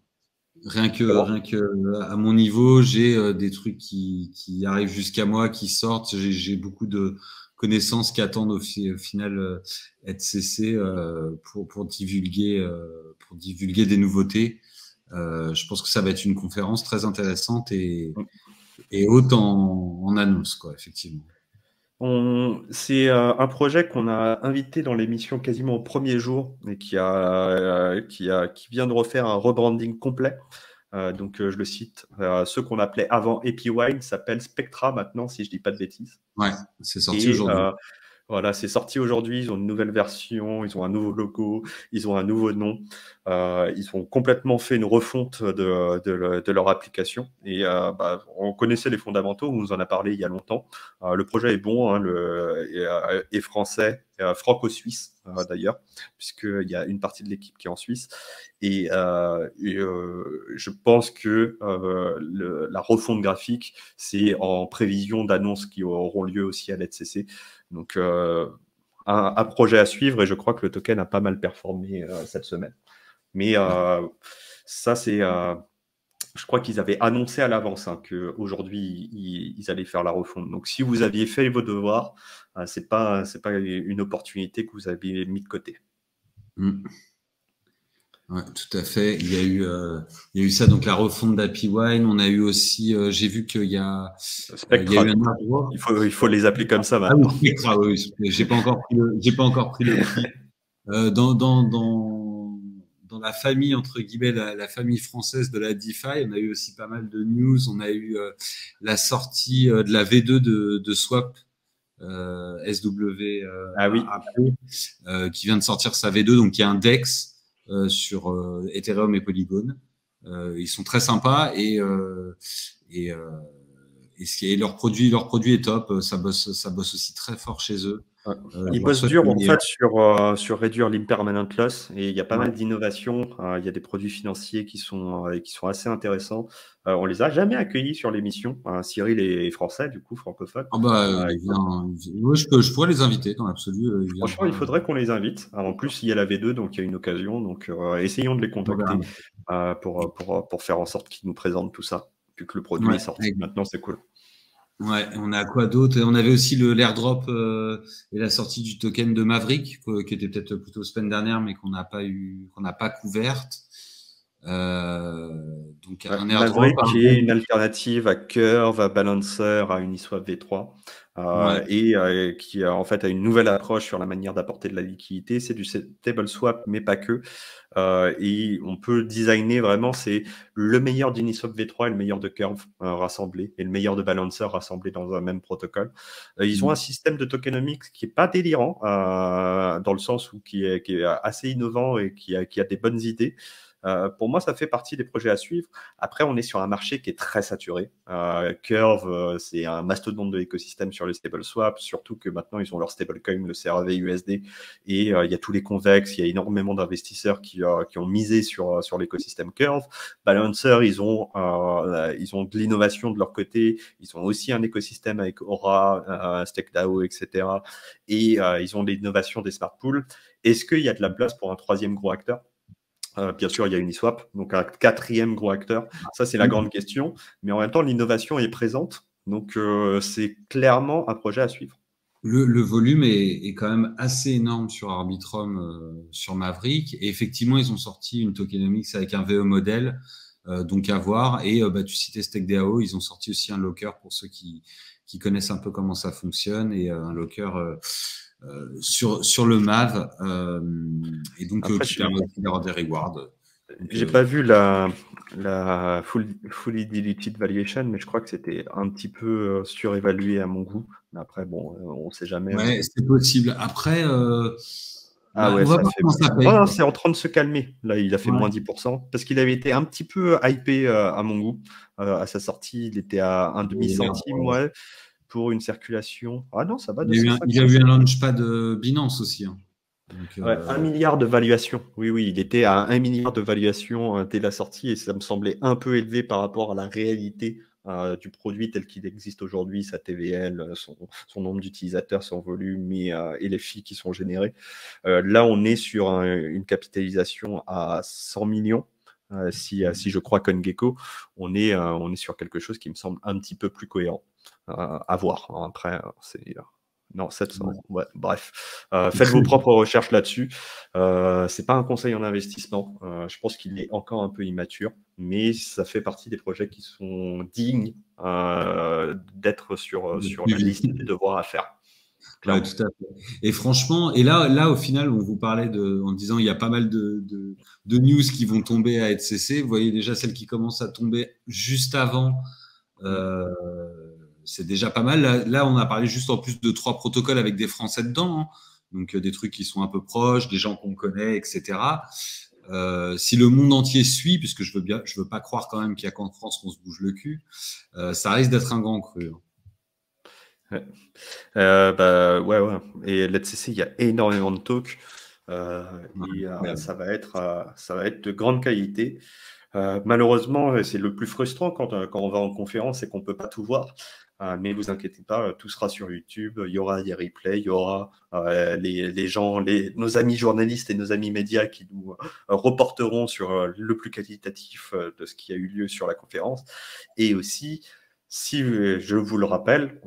Rien que à mon niveau, j'ai des trucs qui arrivent jusqu'à moi, qui sortent. J'ai beaucoup de connaissances qui attendent au final ETHCC pour divulguer des nouveautés. Je pense que ça va être une conférence très intéressante et haute en annonce, quoi, effectivement. C'est un projet qu'on a invité dans l'émission quasiment au premier jour et qui vient de refaire un rebranding complet. Donc, je le cite, ceux qu'on appelait avant EpiWine s'appellent Spectra maintenant, si je dis pas de bêtises. Ouais, c'est sorti aujourd'hui. Voilà, c'est sorti aujourd'hui. Ils ont une nouvelle version, ils ont un nouveau logo, ils ont un nouveau nom. Ils ont complètement fait une refonte de leur application. Et on connaissait les fondamentaux, on nous en a parlé il y a longtemps. Le projet est bon, hein, est français, franco-suisse d'ailleurs, puisqu'il y a une partie de l'équipe qui est en Suisse. Et je pense que la refonte graphique, c'est en prévision d'annonces qui auront lieu aussi à l'ETCC. Donc, un projet à suivre, et je crois que le token a pas mal performé cette semaine. Mais ça, c'est... je crois qu'ils avaient annoncé à l'avance qu'aujourd'hui, ils allaient faire la refonte. Donc, si vous aviez fait vos devoirs, c'est pas une opportunité que vous aviez mis de côté. Ouais, tout à fait. Il y a eu ça, donc la refonte d'EpiWine. On a eu aussi, j'ai vu qu'il y a... Spectra. Il faut les appeler comme ça maintenant. Ah oui, Spectra, oui. J'ai pas encore pris le prix. Dans la famille, entre guillemets, la famille française de la DeFi, on a eu aussi pas mal de news. On a eu la sortie de la V2 de Swap, SW, qui vient de sortir sa V2, donc il y a un DEX sur Ethereum et Polygon. Ils sont très sympas et leur produit est top. Ça bosse aussi très fort chez eux. Ils bossent dur en fait sur réduire l'impermanent loss et il y a pas mal d'innovations. Il y a des produits financiers qui sont assez intéressants. On les a jamais accueillis sur l'émission. Cyril est français, du coup francophone. Je pourrais les inviter dans l'absolu. Franchement, il faudrait qu'on les invite. En plus, il y a la V2, donc il y a une occasion. Donc essayons de les contacter pour faire en sorte qu'ils nous présentent tout ça. Vu que le produit est sorti, maintenant c'est cool. Ouais, on a quoi d'autre? On avait aussi l'airdrop et la sortie du token de Maverick, qui était peut-être plutôt semaine dernière, mais qu'on n'a pas couverte. Donc un airdrop Maverick qui est une alternative à Curve, à Balancer, à Uniswap V3, et qui en fait a une nouvelle approche sur la manière d'apporter de la liquidité. C'est du stable swap, mais pas que. Et on peut designer vraiment, c'est le meilleur d'Uniswap V3 et le meilleur de Curve rassemblés, et le meilleur de Balancer rassemblés dans un même protocole. Ils ont un système de tokenomics qui est pas délirant, dans le sens où qui est assez innovant et qui a des bonnes idées. Pour moi, ça fait partie des projets à suivre. Après, on est sur un marché qui est très saturé. Curve, c'est un mastodonte de l'écosystème sur les stable swaps, surtout que maintenant, ils ont leur stablecoin, le CRV USD, et il y a tous les convex, il y a énormément d'investisseurs qui ont misé sur l'écosystème Curve. Balancer, ils ont de l'innovation de leur côté. Ils ont aussi un écosystème avec Aura, StakeDAO, etc. Et ils ont l'innovation des smart pools. Est-ce qu'il y a de la place pour un troisième gros acteur? Bien sûr, il y a Uniswap, donc un quatrième gros acteur. Ça, c'est la grande question. Mais en même temps, l'innovation est présente. Donc, c'est clairement un projet à suivre. Le volume est quand même assez énorme sur Arbitrum, sur Maverick. Et effectivement, ils ont sorti une tokenomics avec un VE modèle, donc à voir. Et tu citais StakeDAO, ils ont sorti aussi un locker pour ceux qui connaissent un peu comment ça fonctionne, et un locker sur le MAV, et donc Après, qui permet aussi d'avoir des rewards. J'ai pas vu la fully diluted valuation, mais je crois que c'était un petit peu surévalué à mon goût. Mais après, bon, on sait jamais. Ouais, c'est possible. Après, Ah ouais, on va ça voir fait. comment ça paye. Oh non, Quoi. c'est en train de se calmer. Là, il a fait Ouais. moins 10%, parce qu'il avait été un petit peu hypé à mon goût. À sa sortie, il était à un demi-centime, ouais, pour une circulation. Ah non, ça va de Il y a eu un launchpad Binance aussi. Hein. Donc, Ouais, 1 milliard de valuation. Oui, oui, il était à 1 milliard de valuation dès la sortie, et ça me semblait un peu élevé par rapport à la réalité du produit tel qu'il existe aujourd'hui, sa TVL, son nombre d'utilisateurs, son volume et les fees qui sont générés. Là, on est sur une capitalisation à 100 millions. Si je crois CoinGecko, on est sur quelque chose qui me semble un petit peu plus cohérent. À voir. Après, c'est. Non, 700. Ouais, bref. Faites vos propres recherches là-dessus. C'est pas un conseil en investissement. Je pense qu'il est encore un peu immature, mais ça fait partie des projets qui sont dignes d'être sur la liste des devoirs à faire. Ouais, tout à fait. Et franchement, et là, au final, on vous parlait en disant il y a pas mal de news qui vont tomber à ETHCC. Vous voyez déjà celles qui commencent à tomber juste avant. C'est déjà pas mal. Là, on a parlé juste en plus de 3 protocoles avec des Français dedans. Hein. Donc, des trucs qui sont un peu proches, des gens qu'on connaît, etc. Si le monde entier suit, puisque je veux pas croire quand même qu'il y a qu'en France qu'on se bouge le cul, ça risque d'être un grand cru. Hein. Ouais. Ouais. Et l'ETHCC, il y a énormément de talks. Ça va être de grande qualité. Malheureusement, c'est le plus frustrant quand on va en conférence et qu'on ne peut pas tout voir. Mais vous inquiétez pas, tout sera sur YouTube. Il y aura des replays, il y aura les gens, nos amis journalistes et nos amis médias qui nous reporteront sur le plus qualitatif de ce qui a eu lieu sur la conférence. Et aussi, si je vous le rappelle,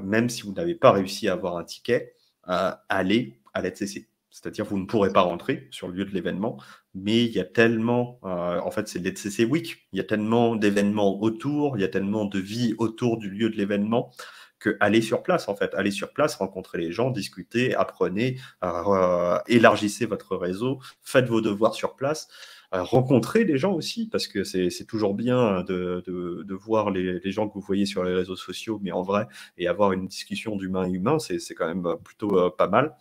même si vous n'avez pas réussi à avoir un ticket, allez à l'ETHCC. C'est-à-dire vous ne pourrez pas rentrer sur le lieu de l'événement, mais il y a tellement, en fait c'est l'ETHCC Week, il y a tellement d'événements autour, il y a tellement de vie autour du lieu de l'événement, que allez sur place en fait, allez sur place, rencontrez les gens, discutez, apprenez, élargissez votre réseau, faites vos devoirs sur place. Rencontrer les gens aussi, parce que c'est toujours bien de voir les gens que vous voyez sur les réseaux sociaux, mais en vrai, et avoir une discussion d'humain à humain, c'est quand même plutôt pas mal.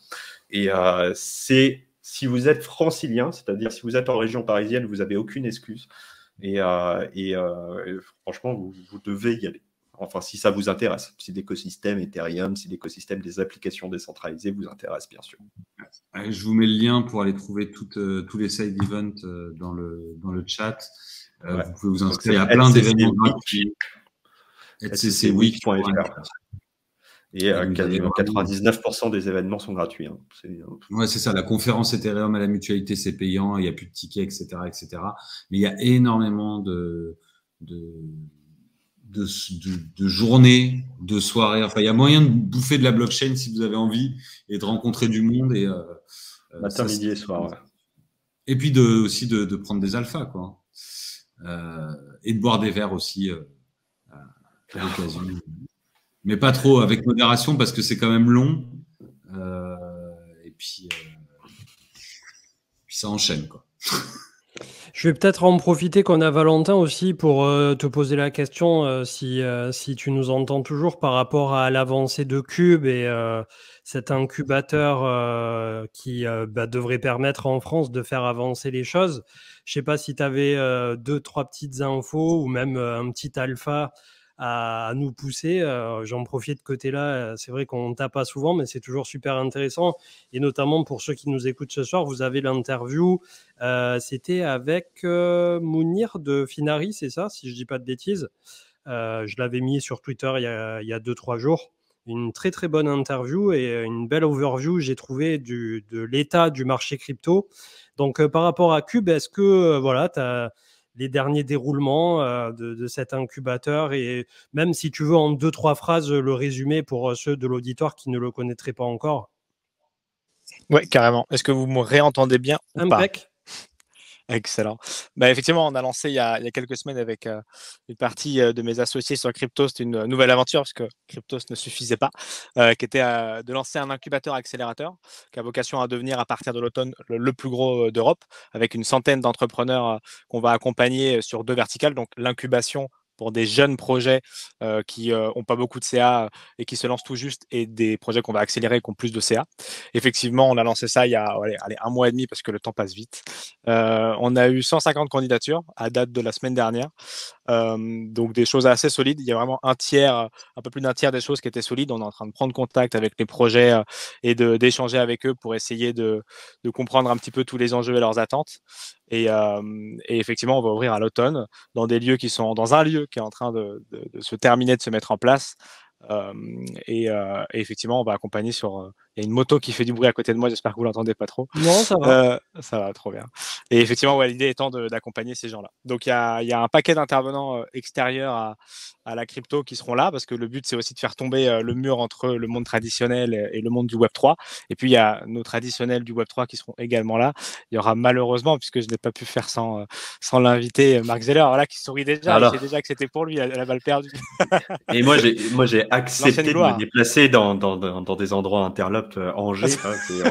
Et si vous êtes francilien, c'est-à-dire si vous êtes en région parisienne, vous n'avez aucune excuse. Et franchement, vous devez y aller. Enfin, si ça vous intéresse, si l'écosystème Ethereum, si l'écosystème des applications décentralisées vous intéresse, bien sûr. Je vous mets le lien pour aller trouver tous les side events dans le chat. Ouais. Vous pouvez vous inscrire. Il y a plein d'événements gratuits. ETHCWeek.fr. Et 99% des événements sont gratuits. Hein. Ouais, c'est ça. La conférence Ethereum à la mutualité, c'est payant. Il n'y a plus de tickets, etc., etc. Mais il y a énormément de journées, de soirées. Enfin, il y a moyen de bouffer de la blockchain si vous avez envie et de rencontrer du monde. Et matin, midi et soir. Ouais. Et puis aussi de prendre des alphas, quoi. Et de boire des verres aussi à l'occasion. Mais pas trop, avec modération, parce que c'est quand même long. Et puis ça enchaîne, quoi. Je vais peut-être en profiter qu'on a Valentin aussi pour te poser la question si tu nous entends toujours par rapport à l'avancée de Cube et cet incubateur qui devrait permettre en France de faire avancer les choses. Je ne sais pas si tu avais 2-3 petites infos ou même un petit alpha à nous pousser. J'en profite de côté-là. C'est vrai qu'on ne tape pas souvent, mais c'est toujours super intéressant. Et notamment pour ceux qui nous écoutent ce soir, vous avez l'interview. C'était avec Mounir de Finari, c'est ça, si je ne dis pas de bêtises. Je l'avais mis sur Twitter il y a 2-3 jours. Une très très bonne interview et une belle overview, j'ai trouvé, de l'état du marché crypto. Donc par rapport à Cube, est-ce que voilà, tu as les derniers déroulements de cet incubateur, et même si tu veux en 2-3 phrases le résumer pour ceux de l'auditoire qui ne le connaîtraient pas encore. Ouais, carrément. Est-ce que vous me réentendez bien ou pas? Impec. Excellent. Bah, effectivement, on a lancé il y a quelques semaines avec une partie de mes associés sur Cryptost une nouvelle aventure, parce que Cryptost ne suffisait pas, qui était de lancer un incubateur accélérateur qui a vocation à devenir à partir de l'automne le plus gros d'Europe, avec une centaine d'entrepreneurs qu'on va accompagner sur 2 verticales, donc l'incubation pour des jeunes projets qui n'ont pas beaucoup de CA et qui se lancent tout juste, et des projets qu'on va accélérer qui ont plus de CA. Effectivement, on a lancé ça il y a 1 mois et demi, parce que le temps passe vite. On a eu 150 candidatures à date de la semaine dernière. Donc des choses assez solides. Il y a vraiment un peu plus d'un tiers des choses qui étaient solides. On est en train de prendre contact avec les projets et d'échanger avec eux pour essayer de comprendre un petit peu tous les enjeux et leurs attentes. Et effectivement, on va ouvrir à l'automne dans un lieu qui est en train de se terminer, de se mettre en place. Et effectivement, on va accompagner sur. Il y a une moto qui fait du bruit à côté de moi, j'espère que vous l'entendez pas trop. Non, ça va. Ça va, trop bien. Et effectivement, ouais, l'idée étant d'accompagner ces gens-là. Donc il y a un paquet d'intervenants extérieurs à la crypto qui seront là, parce que le but, c'est aussi de faire tomber le mur entre le monde traditionnel et le monde du Web3. Et puis il y a nos traditionnels du Web3 qui seront également là. Il y aura malheureusement, puisque je n'ai pas pu faire sans l'invité, Mark Zeller, voilà, qui sourit déjà. Alors. Il sait déjà que c'était pour lui la balle perdue. Et moi, j'ai accepté de me déplacer dans des endroits interlopes, Angers.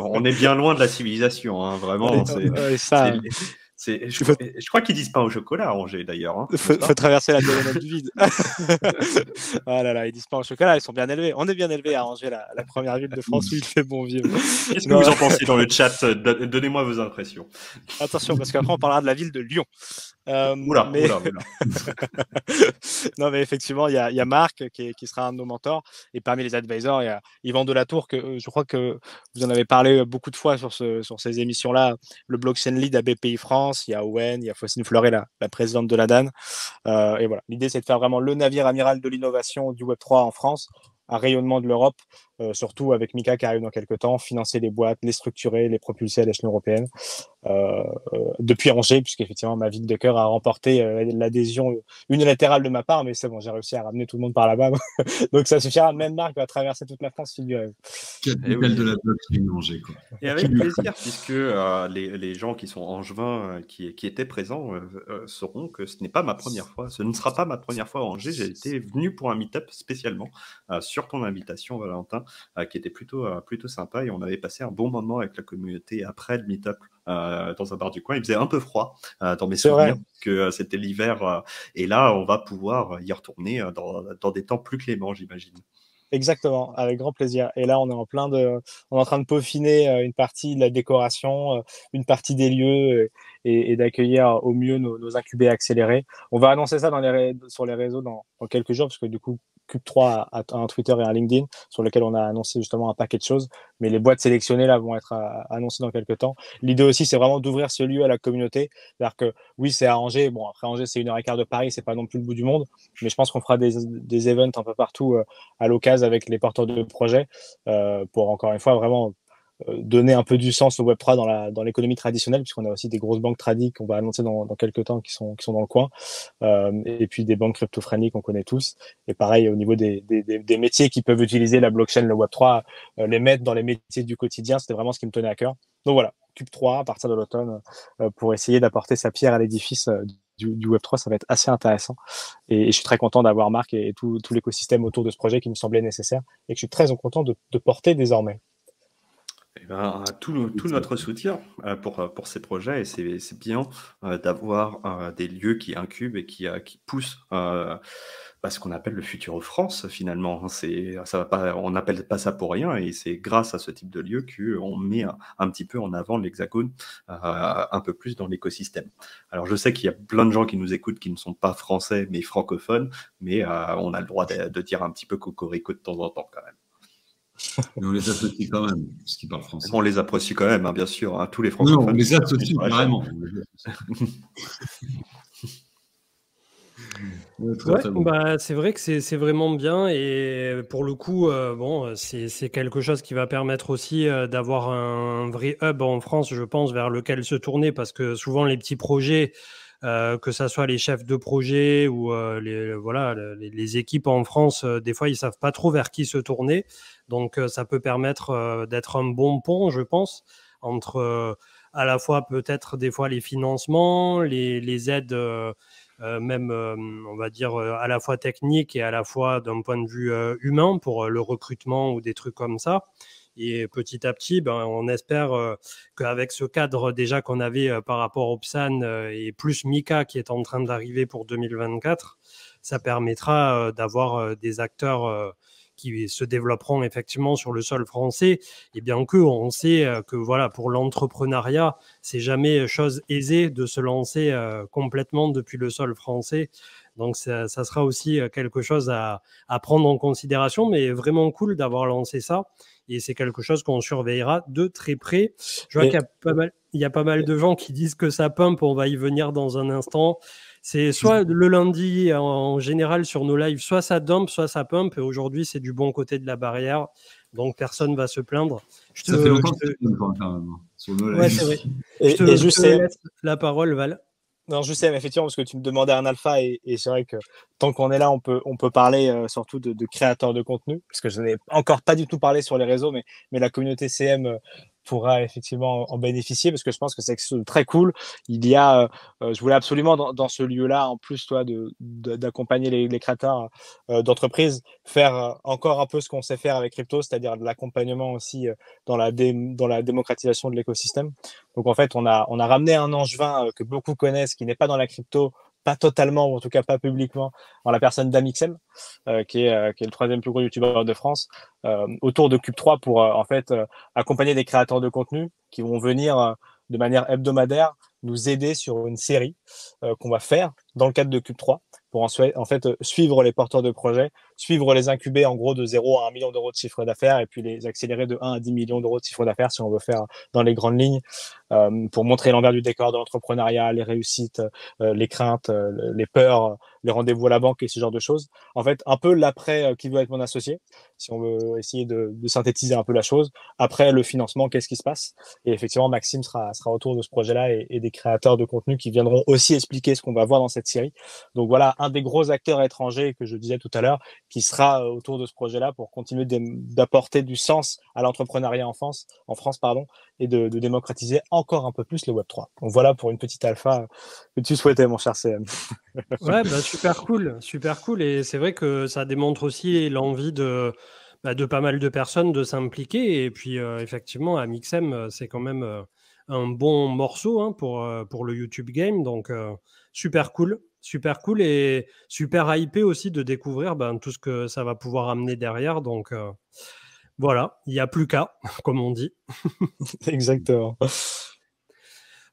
On est bien loin de la civilisation, hein, vraiment. Je crois qu'ils disent pas au chocolat à Angers, d'ailleurs. Hein, faut traverser la diagonale du vide. Ah là là, ils disent pas au chocolat, ils sont bien élevés. On est bien élevés à Angers, la première ville de France où il fait bon vivre. Qu'est-ce que vous en pensez dans le chat? Donnez-moi vos impressions. Attention, parce qu'après, on parlera de la ville de Lyon. Oula. Non, mais effectivement, il y a Marc qui sera un de nos mentors. Et parmi les advisors, il y a Yvan Delatour, que je crois que vous en avez parlé beaucoup de fois sur ces émissions-là. Le blockchain lead à BPI France, il y a Owen, il y a Faustine Fleuret, la présidente de la DAN. Et voilà, l'idée, c'est de faire vraiment le navire amiral de l'innovation du Web3 en France, un rayonnement de l'Europe, surtout avec Mika qui arrive dans quelques temps, financer les boîtes, les structurer, les propulser à l'échelon européenne. Depuis Angers, puisqu'effectivement ma ville de cœur a remporté l'adhésion unilatérale de ma part, mais c'est bon, j'ai réussi à ramener tout le monde par là-bas. Donc ça suffira, même Marc va traverser toute la France, figurez-vous. Capitale de la blockchain, Angers, quoi. Et avec plaisir, puisque les gens qui sont angevins, qui étaient présents, sauront que ce n'est pas ma première fois. Ce ne sera pas ma première fois à Angers. J'ai été venu pour un meet-up spécialement sur ton invitation, Valentin, qui était plutôt sympa, et on avait passé un bon moment avec la communauté après le meet-up. Dans un bar du coin, il faisait un peu froid dans mes souvenirs, que c'était l'hiver, et là on va pouvoir y retourner dans des temps plus cléments, j'imagine. Exactement, avec grand plaisir. Et là, on est en train de peaufiner une partie de la décoration, une partie des lieux, et d'accueillir au mieux nos incubés accélérés. On va annoncer ça sur les réseaux dans quelques jours, parce que du coup, Cube3 a un Twitter et un LinkedIn sur lequel on a annoncé justement un paquet de choses, mais les boîtes sélectionnées là vont être annoncées dans quelques temps. L'idée aussi, c'est vraiment d'ouvrir ce lieu à la communauté. C'est-à-dire que oui, c'est à Angers. Bon, après Angers, c'est 1h15 de Paris, c'est pas non plus le bout du monde, mais je pense qu'on fera des events un peu partout à l'occasion avec les porteurs de projets pour encore une fois vraiment donner un peu du sens au Web3 dans l'économie traditionnelle, puisqu'on a aussi des grosses banques tradis qu'on va annoncer dans quelques temps qui sont dans le coin, et puis des banques crypto-friendly qu'on connaît tous. Et pareil, au niveau des métiers qui peuvent utiliser la blockchain, le Web3, les mettre dans les métiers du quotidien, c'était vraiment ce qui me tenait à cœur. Donc voilà, Cube3 à partir de l'automne, pour essayer d'apporter sa pierre à l'édifice du Web3, ça va être assez intéressant. Et je suis très content d'avoir Marc et tout l'écosystème autour de ce projet qui me semblait nécessaire, et que je suis très content de porter désormais. Eh ben, tout notre soutien pour ces projets, et c'est bien d'avoir des lieux qui incubent et qui poussent ce qu'on appelle le futur France, finalement. On n'appelle pas ça pour rien, et c'est grâce à ce type de lieu qu'on met un petit peu en avant l'Hexagone un peu plus dans l'écosystème. Alors je sais qu'il y a plein de gens qui nous écoutent qui ne sont pas français mais francophones, mais on a le droit de dire un petit peu cocorico de temps en temps quand même. Mais on les associe quand même, parce qu'ils parlent français. On les apprécie quand même, hein, bien sûr, hein, tous les francophones. Non, on les associe carrément. C'est vrai que c'est vraiment bien, et pour le coup, c'est quelque chose qui va permettre aussi d'avoir un vrai hub en France, je pense, vers lequel se tourner, parce que souvent les petits projets que ça soit les chefs de projet ou les équipes en France, des fois, ils savent pas trop vers qui se tourner. Donc, ça peut permettre d'être un bon pont, je pense, entre à la fois peut-être des fois les financements, les aides même, on va dire, à la fois technique et à la fois d'un point de vue humain pour le recrutement ou des trucs comme ça. Et petit à petit, on espère qu'avec ce cadre déjà qu'on avait par rapport au PSAN et plus Mika qui est en train d'arriver pour 2024, ça permettra d'avoir des acteurs qui se développeront effectivement sur le sol français. Et bien que on sait que voilà, pour l'entrepreneuriat, c'est jamais chose aisée de se lancer complètement depuis le sol français. Donc ça sera aussi quelque chose à prendre en considération, mais vraiment cool d'avoir lancé ça. Et c'est quelque chose qu'on surveillera de très près. Je vois qu'il y a pas mal de gens qui disent que ça pump, on va y venir dans un instant. C'est soit le lundi en général sur nos lives, soit ça dump, soit ça pump. Et aujourd'hui, c'est du bon côté de la barrière. Donc personne ne va se plaindre. Ça fait longtemps que tu quand même sur nos lives. Ouais, c'est vrai. Je te laisse la parole, Val. Non, je sais, mais effectivement, parce que tu me demandais un alpha, et c'est vrai que tant qu'on est là, on peut parler surtout de créateurs de contenu, parce que je n'ai encore pas du tout parlé sur les réseaux, mais la communauté CM pourra effectivement en bénéficier, parce que je pense que c'est quelque chose de très cool. Il y a, je voulais absolument dans ce lieu-là, en plus toi, d'accompagner les créateurs d'entreprises, faire encore un peu ce qu'on sait faire avec crypto, c'est-à-dire de l'accompagnement aussi dans la démocratisation de l'écosystème. Donc en fait, on a ramené un angevin que beaucoup connaissent, qui n'est pas dans la crypto, pas totalement, ou en tout cas pas publiquement, en la personne d'Amixem, qui est le troisième plus gros youtubeur de France, autour de Cube3 pour en fait accompagner des créateurs de contenu qui vont venir de manière hebdomadaire nous aider sur une série qu'on va faire dans le cadre de Cube3 pour en fait suivre les porteurs de projets, suivre les incubés en gros de 0 à 1 million d'euros de chiffre d'affaires et puis les accélérer de 1 à 10 millions d'euros de chiffre d'affaires si on veut faire dans les grandes lignes, pour montrer l'envers du décor de l'entrepreneuriat, les réussites, les craintes, les peurs, les rendez-vous à la banque et ce genre de choses. En fait, un peu l'après qui veut être mon associé, si on veut essayer de synthétiser un peu la chose. Après le financement, qu'est-ce qui se passe? Et effectivement, Maxime sera autour de ce projet-là et des créateurs de contenu qui viendront aussi expliquer ce qu'on va voir dans cette série. Donc voilà, un des gros acteurs étrangers que je disais tout à l'heure, qui sera autour de ce projet-là pour continuer d'apporter du sens à l'entrepreneuriat en France, et de démocratiser encore un peu plus le Web3. Donc voilà pour une petite alpha que tu souhaitais, mon cher CM. Ouais, super cool. Et c'est vrai que ça démontre aussi l'envie de pas mal de personnes de s'impliquer. Et puis effectivement, Amixem, c'est quand même un bon morceau hein, pour le YouTube Game. Donc super cool et super hypé aussi de découvrir tout ce que ça va pouvoir amener derrière. Donc voilà, il n'y a plus qu'à, comme on dit. Exactement.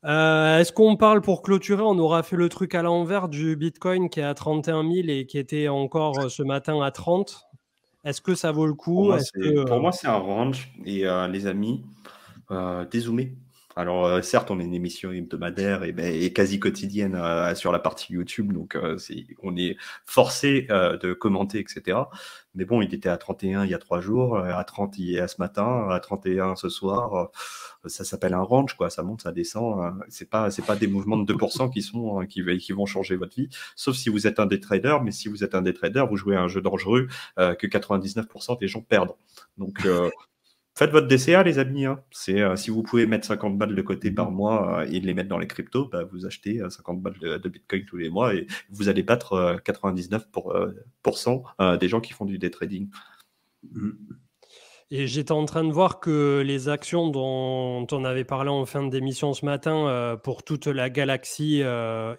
Est-ce qu'on parle pour clôturer? On aura fait le truc à l'envers du Bitcoin qui est à 31 000 et qui était encore ce matin à 30. Est-ce que ça vaut le coup? Pour moi, c'est un range. Et les amis, dézoomer. Alors, certes, on est une émission hebdomadaire et quasi quotidienne sur la partie YouTube, donc on est forcé de commenter, etc. Mais bon, il était à 31 il y a 3 jours, à 30 il y a ce matin, à 31 ce soir. Ça s'appelle un range, quoi. Ça monte, ça descend. C'est pas des mouvements de 2% qui vont changer votre vie, sauf si vous êtes un day trader. Mais si vous êtes un day trader, vous jouez à un jeu dangereux que 99% des gens perdent. Donc faites votre DCA, les amis. Hein. Si vous pouvez mettre 50 balles de côté par mois et les mettre dans les cryptos, vous achetez 50 balles de Bitcoin tous les mois et vous allez battre 99% des gens qui font du day trading. Et j'étais en train de voir que les actions dont on avait parlé en fin d'émission ce matin pour toute la galaxie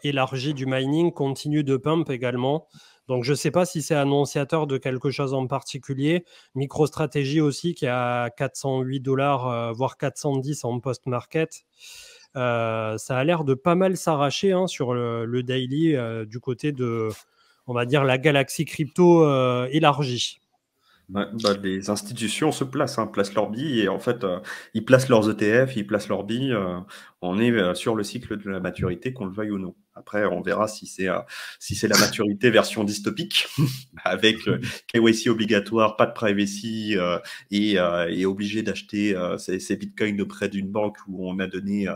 élargie du mining continuent de pump également. Donc, je ne sais pas si c'est annonciateur de quelque chose en particulier. MicroStrategy aussi, qui a 408 $, voire 410 en post-market. Ça a l'air de pas mal s'arracher hein, sur le daily du côté de, on va dire, la galaxie crypto élargie. Les institutions se placent leur billes et en fait, ils placent leurs ETF, ils placent leurs billes. On est sur le cycle de la maturité, qu'on le veuille ou non. Après, on verra si c'est la maturité version dystopique, avec KYC obligatoire, pas de privacy, et obligé d'acheter ces bitcoins auprès d'une banque où on a donné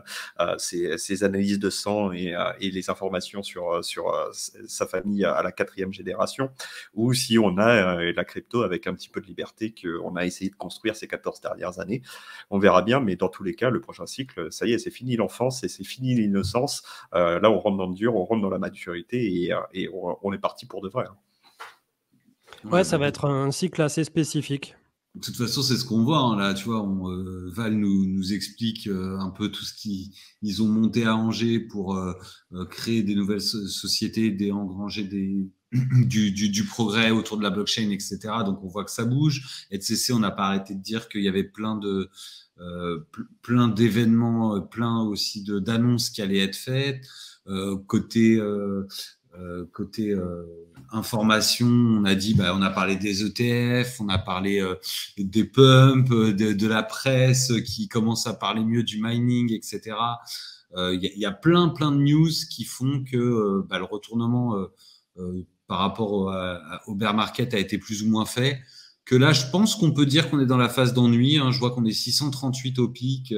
ses analyses de sang et les informations sur sa famille à la 4e génération, ou si on a la crypto avec un petit peu de liberté qu'on a essayé de construire ces 14 dernières années. On verra bien, mais dans tous les cas, le prochain cycle, ça y est, c'est fini l'enfance et c'est fini l'innocence. Là, on rentre dans le dur, on rentre dans la maturité et on est parti pour de vrai. Ouais, ça va être un cycle assez spécifique. De toute façon, c'est ce qu'on voit, hein, là, tu vois, Val nous explique un peu tout ce qu'ils ont monté à Angers pour créer des nouvelles sociétés, engranger du progrès autour de la blockchain, etc. Donc, on voit que ça bouge. ETCC, on n'a pas arrêté de dire qu'il y avait plein d'événements, plein aussi d'annonces qui allaient être faites. Côté information, on a dit, on a parlé des ETF, on a parlé des pumps, de la presse qui commence à parler mieux du mining, etc. Il y a plein de news qui font que le retournement par rapport au bear market a été plus ou moins fait. Que là, je pense qu'on peut dire qu'on est dans la phase d'ennui. Hein. Je vois qu'on est 638 au pic.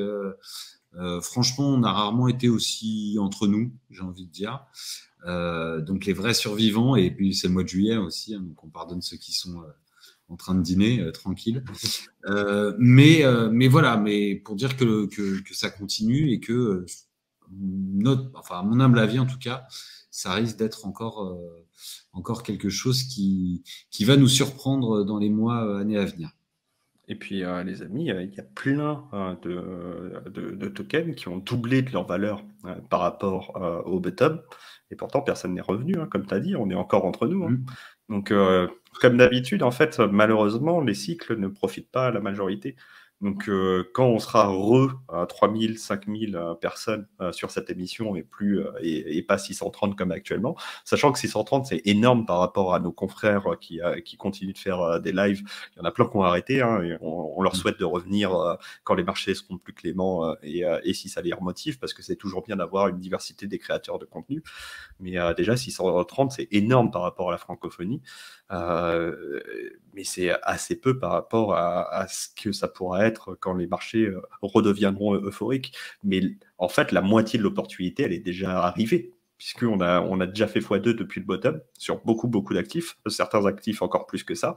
Franchement, on a rarement été aussi entre nous, j'ai envie de dire. Donc les vrais survivants, et puis c'est le mois de juillet aussi, hein, donc on pardonne ceux qui sont en train de dîner tranquille. Mais voilà, mais pour dire que ça continue et que à mon humble avis en tout cas, ça risque d'être encore quelque chose qui va nous surprendre dans les mois, années à venir. Et puis, les amis, il y a plein de tokens qui ont doublé de leur valeur par rapport au bottom. Et pourtant, personne n'est revenu, hein, comme tu as dit, on est encore entre nous. Hein. Donc, comme d'habitude, en fait, malheureusement, les cycles ne profitent pas à la majorité. Donc, quand on sera à 3000, 5000 personnes sur cette émission et pas 630 comme actuellement, sachant que 630, c'est énorme par rapport à nos confrères qui continuent de faire des lives. Il y en a plein qui ont arrêté, hein, et on leur souhaite de revenir quand les marchés seront plus cléments et si ça les remotive, parce que c'est toujours bien d'avoir une diversité des créateurs de contenu. Mais déjà, 630, c'est énorme par rapport à la francophonie. Mais c'est assez peu par rapport à ce que ça pourra être quand les marchés redeviendront euphoriques. Mais en fait, la moitié de l'opportunité, elle est déjà arrivée, puisqu'on a déjà fait x2 depuis le bottom sur beaucoup d'actifs, certains actifs encore plus que ça.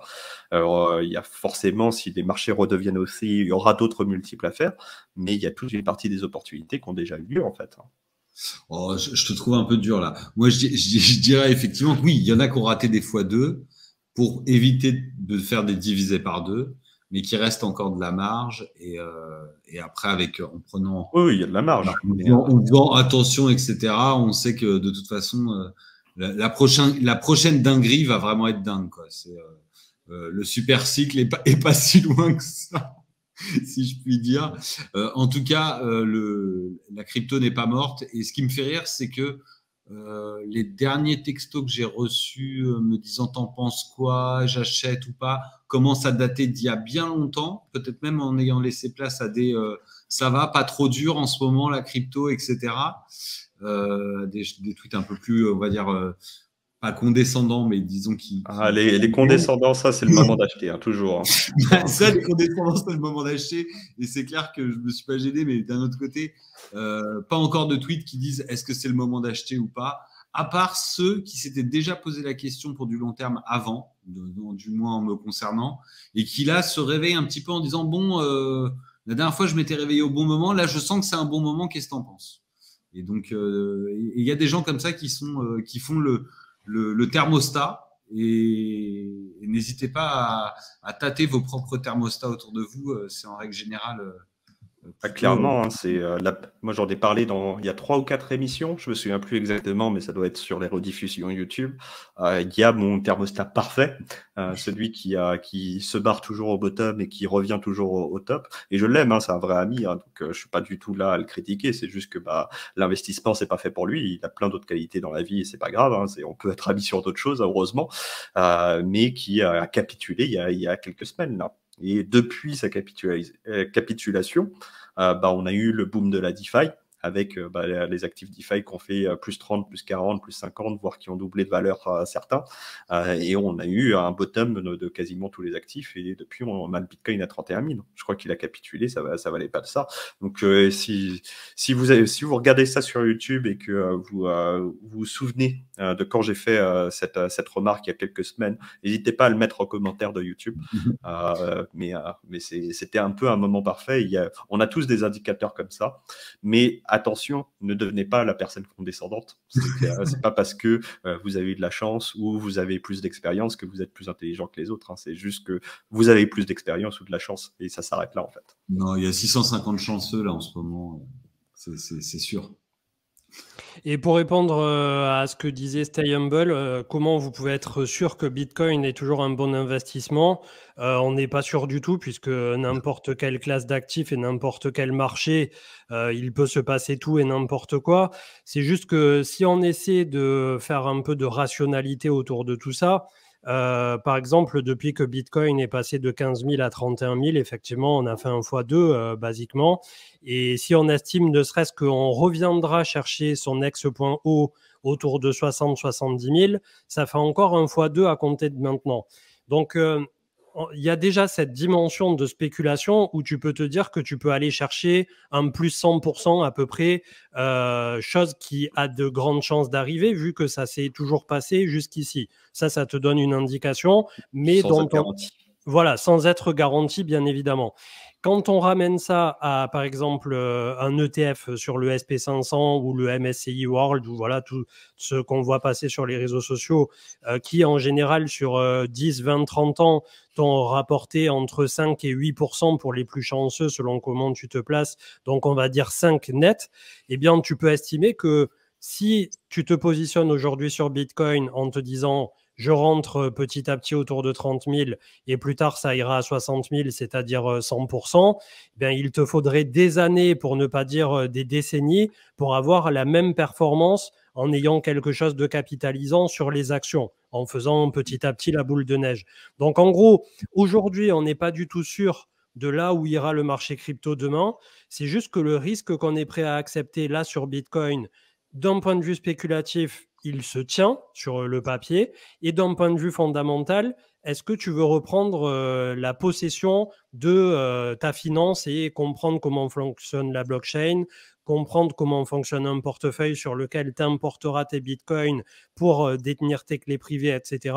Alors, il y a forcément, si les marchés redeviennent aussi, il y aura d'autres multiples à faire, mais il y a toute une partie des opportunités qui ont déjà eu lieu, en fait. Oh, je te trouve un peu dur là. Moi, je dirais effectivement que oui, il y en a qui ont raté des x2 pour éviter de faire des divisés par 2, mais qui reste encore de la marge. Et après, en prenant... Oui, il y a de la marge. En faisant attention, etc., on sait que de toute façon, la prochaine dinguerie va vraiment être dingue, quoi. Le super cycle est pas si loin que ça, si je puis dire. En tout cas, la crypto n'est pas morte. Et ce qui me fait rire, c'est que les derniers textos que j'ai reçus me disant t'en penses quoi, j'achète ou pas, commencent à dater d'il y a bien longtemps, peut-être même en ayant laissé place à des ça va, pas trop dur en ce moment la crypto, etc. Des tweets un peu plus, on va dire, pas condescendants, mais disons les condescendants, ça c'est le moment d'acheter, hein, toujours. Hein. Ça, les condescendants, c'est le moment d'acheter. Et c'est clair que je me suis pas gêné, mais d'un autre côté, pas encore de tweets qui disent est-ce que c'est le moment d'acheter ou pas, à part ceux qui s'étaient déjà posé la question pour du long terme avant, du moins en me concernant, et qui là se réveillent un petit peu en disant bon, la dernière fois je m'étais réveillé au bon moment, là je sens que c'est un bon moment, qu'est-ce que t'en penses? Et donc il y a des gens comme ça qui font le thermostat, et n'hésitez pas à tâter vos propres thermostats autour de vous. C'est en règle générale clairement, hein, moi j'en ai parlé il y a 3 ou 4 émissions, je me souviens plus exactement, mais ça doit être sur les rediffusions YouTube. Il y a mon thermostat parfait, celui qui se barre toujours au bottom et qui revient toujours au top. Et je l'aime, hein, c'est un vrai ami, hein, donc je suis pas du tout là à le critiquer. C'est juste que l'investissement c'est pas fait pour lui. Il a plein d'autres qualités dans la vie et c'est pas grave. Hein, on peut être ami sur d'autres choses, heureusement, mais qui a capitulé il y a quelques semaines là. Et depuis sa capitulation, on a eu le boom de la DeFi avec les actifs DeFi qui ont fait plus 30, plus 40, plus 50, voire qui ont doublé de valeur certains. Et on a eu un bottom de quasiment tous les actifs. Et depuis, on a le Bitcoin à 31 000. Je crois qu'il a capitulé, ça valait pas de ça. Donc, si vous regardez ça sur YouTube et que vous vous souvenez de quand j'ai fait cette remarque il y a quelques semaines, n'hésitez pas à le mettre en commentaire de YouTube. Mais c'était un peu un moment parfait. On a tous des indicateurs comme ça. Mais attention, ne devenez pas la personne condescendante. C'est pas parce que vous avez eu de la chance ou vous avez plus d'expérience que vous êtes plus intelligent que les autres. Hein. C'est juste que vous avez plus d'expérience ou de la chance. Et ça s'arrête là, en fait. Non, il y a 650 chanceux là en ce moment. C'est sûr. Et pour répondre à ce que disait Stay Humble, comment vous pouvez être sûr que Bitcoin est toujours un bon investissement? On n'est pas sûr du tout, puisque n'importe quelle classe d'actifs et n'importe quel marché, il peut se passer tout et n'importe quoi. C'est juste que si on essaie de faire un peu de rationalité autour de tout ça, par exemple, depuis que Bitcoin est passé de 15 000 à 31 000, effectivement, on a fait un x2, basiquement. Et si on estime ne serait-ce qu'on reviendra chercher son ex-point haut autour de 60-70 000, ça fait encore un x2 à compter de maintenant. Donc, il y a déjà cette dimension de spéculation où tu peux te dire que tu peux aller chercher un plus 100% à peu près, chose qui a de grandes chances d'arriver vu que ça s'est toujours passé jusqu'ici. Ça te donne une indication, mais voilà, sans être garanti, bien évidemment. Quand on ramène ça à, par exemple, un ETF sur le SP500 ou le MSCI World, ou voilà, tout ce qu'on voit passer sur les réseaux sociaux, qui en général sur 10, 20, 30 ans t'ont rapporté entre 5 et 8% pour les plus chanceux selon comment tu te places, donc on va dire 5 net, eh bien tu peux estimer que si tu te positionnes aujourd'hui sur Bitcoin en te disant je rentre petit à petit autour de 30 000 et plus tard ça ira à 60 000, c'est-à-dire 100%, eh bien, il te faudrait des années, pour ne pas dire des décennies, pour avoir la même performance en ayant quelque chose de capitalisant sur les actions, en faisant petit à petit la boule de neige. Donc en gros, aujourd'hui, on n'est pas du tout sûr de là où ira le marché crypto demain. C'est juste que le risque qu'on est prêt à accepter là sur Bitcoin, d'un point de vue spéculatif, il se tient sur le papier. Et d'un point de vue fondamental, est-ce que tu veux reprendre la possession de ta finance et comprendre comment fonctionne la blockchain, comprendre comment fonctionne un portefeuille sur lequel tu importeras tes bitcoins pour détenir tes clés privées, etc.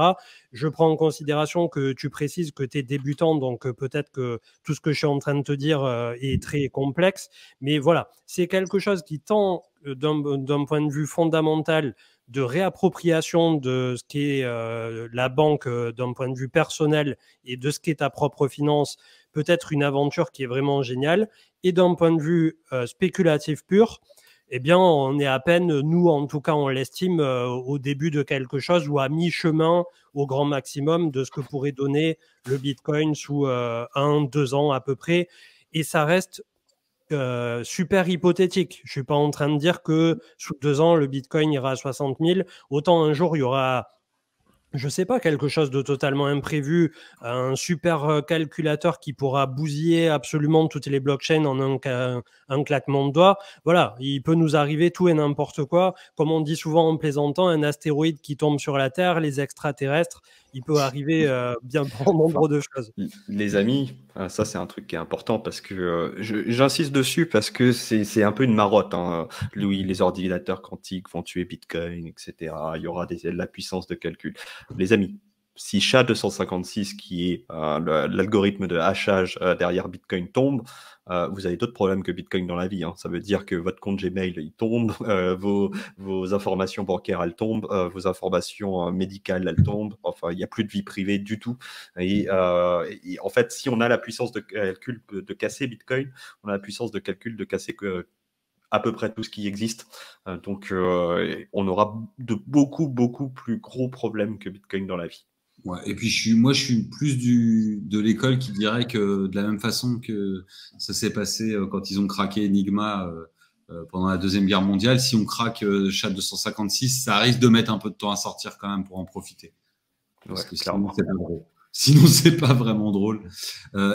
Je prends en considération que tu précises que tu es débutant, donc peut-être que tout ce que je suis en train de te dire est très complexe. Mais voilà, c'est quelque chose qui tend d'un point de vue fondamental de réappropriation de ce qu'est la banque d'un point de vue personnel et de ce qu'est ta propre finance, peut-être une aventure qui est vraiment géniale. Et d'un point de vue spéculatif pur, eh bien, on est à peine, nous en tout cas, on l'estime au début de quelque chose ou à mi-chemin au grand maximum de ce que pourrait donner le Bitcoin sous 1-2 ans à peu près. Et ça reste super hypothétique. Je suis pas en train de dire que sous 2 ans, le Bitcoin ira à 60 000. Autant un jour, il y aura, je sais pas, quelque chose de totalement imprévu, un super calculateur qui pourra bousiller absolument toutes les blockchains en un claquement de doigts. Voilà, il peut nous arriver tout et n'importe quoi. Comme on dit souvent en plaisantant, un astéroïde qui tombe sur la Terre, les extraterrestres, il peut arriver bien bon nombre de choses. Les amis, ça c'est un truc qui est important parce que j'insiste dessus parce que c'est un peu une marotte. Hein. Oui, les ordinateurs quantiques vont tuer Bitcoin, etc. Il y aura la puissance de calcul. Les amis, si SHA-256, qui est l'algorithme de hachage derrière Bitcoin, tombe, vous avez d'autres problèmes que Bitcoin dans la vie. Hein. Ça veut dire que votre compte Gmail, il tombe, vos informations bancaires, elles tombent, vos informations médicales, elles tombent. Enfin, il n'y a plus de vie privée du tout. Et en fait, si on a la puissance de calcul de casser Bitcoin, on a la puissance de calcul de casser à peu près tout ce qui existe. Donc, on aura de beaucoup plus gros problèmes que Bitcoin dans la vie. Ouais, et puis je suis plus de l'école qui dirait que de la même façon que ça s'est passé quand ils ont craqué Enigma pendant la Deuxième Guerre mondiale, si on craque SHA-256, ça risque de mettre un peu de temps à sortir quand même pour en profiter. Parce que sinon, c'est pas gros. Sinon, c'est pas vraiment drôle.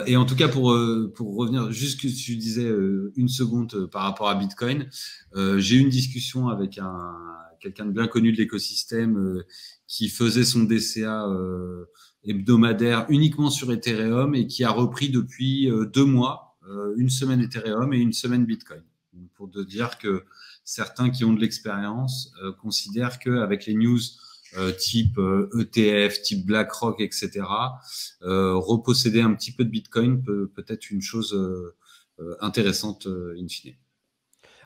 Et en tout cas, pour revenir, juste que tu disais une seconde par rapport à Bitcoin, j'ai eu une discussion avec quelqu'un de bien connu de l'écosystème qui faisait son DCA hebdomadaire uniquement sur Ethereum et qui a repris depuis 2 mois, une semaine Ethereum et une semaine Bitcoin. Donc, pour te dire que certains qui ont de l'expérience considèrent qu'avec les news type ETF, type BlackRock, etc., reposséder un petit peu de Bitcoin peut être une chose intéressante in fine.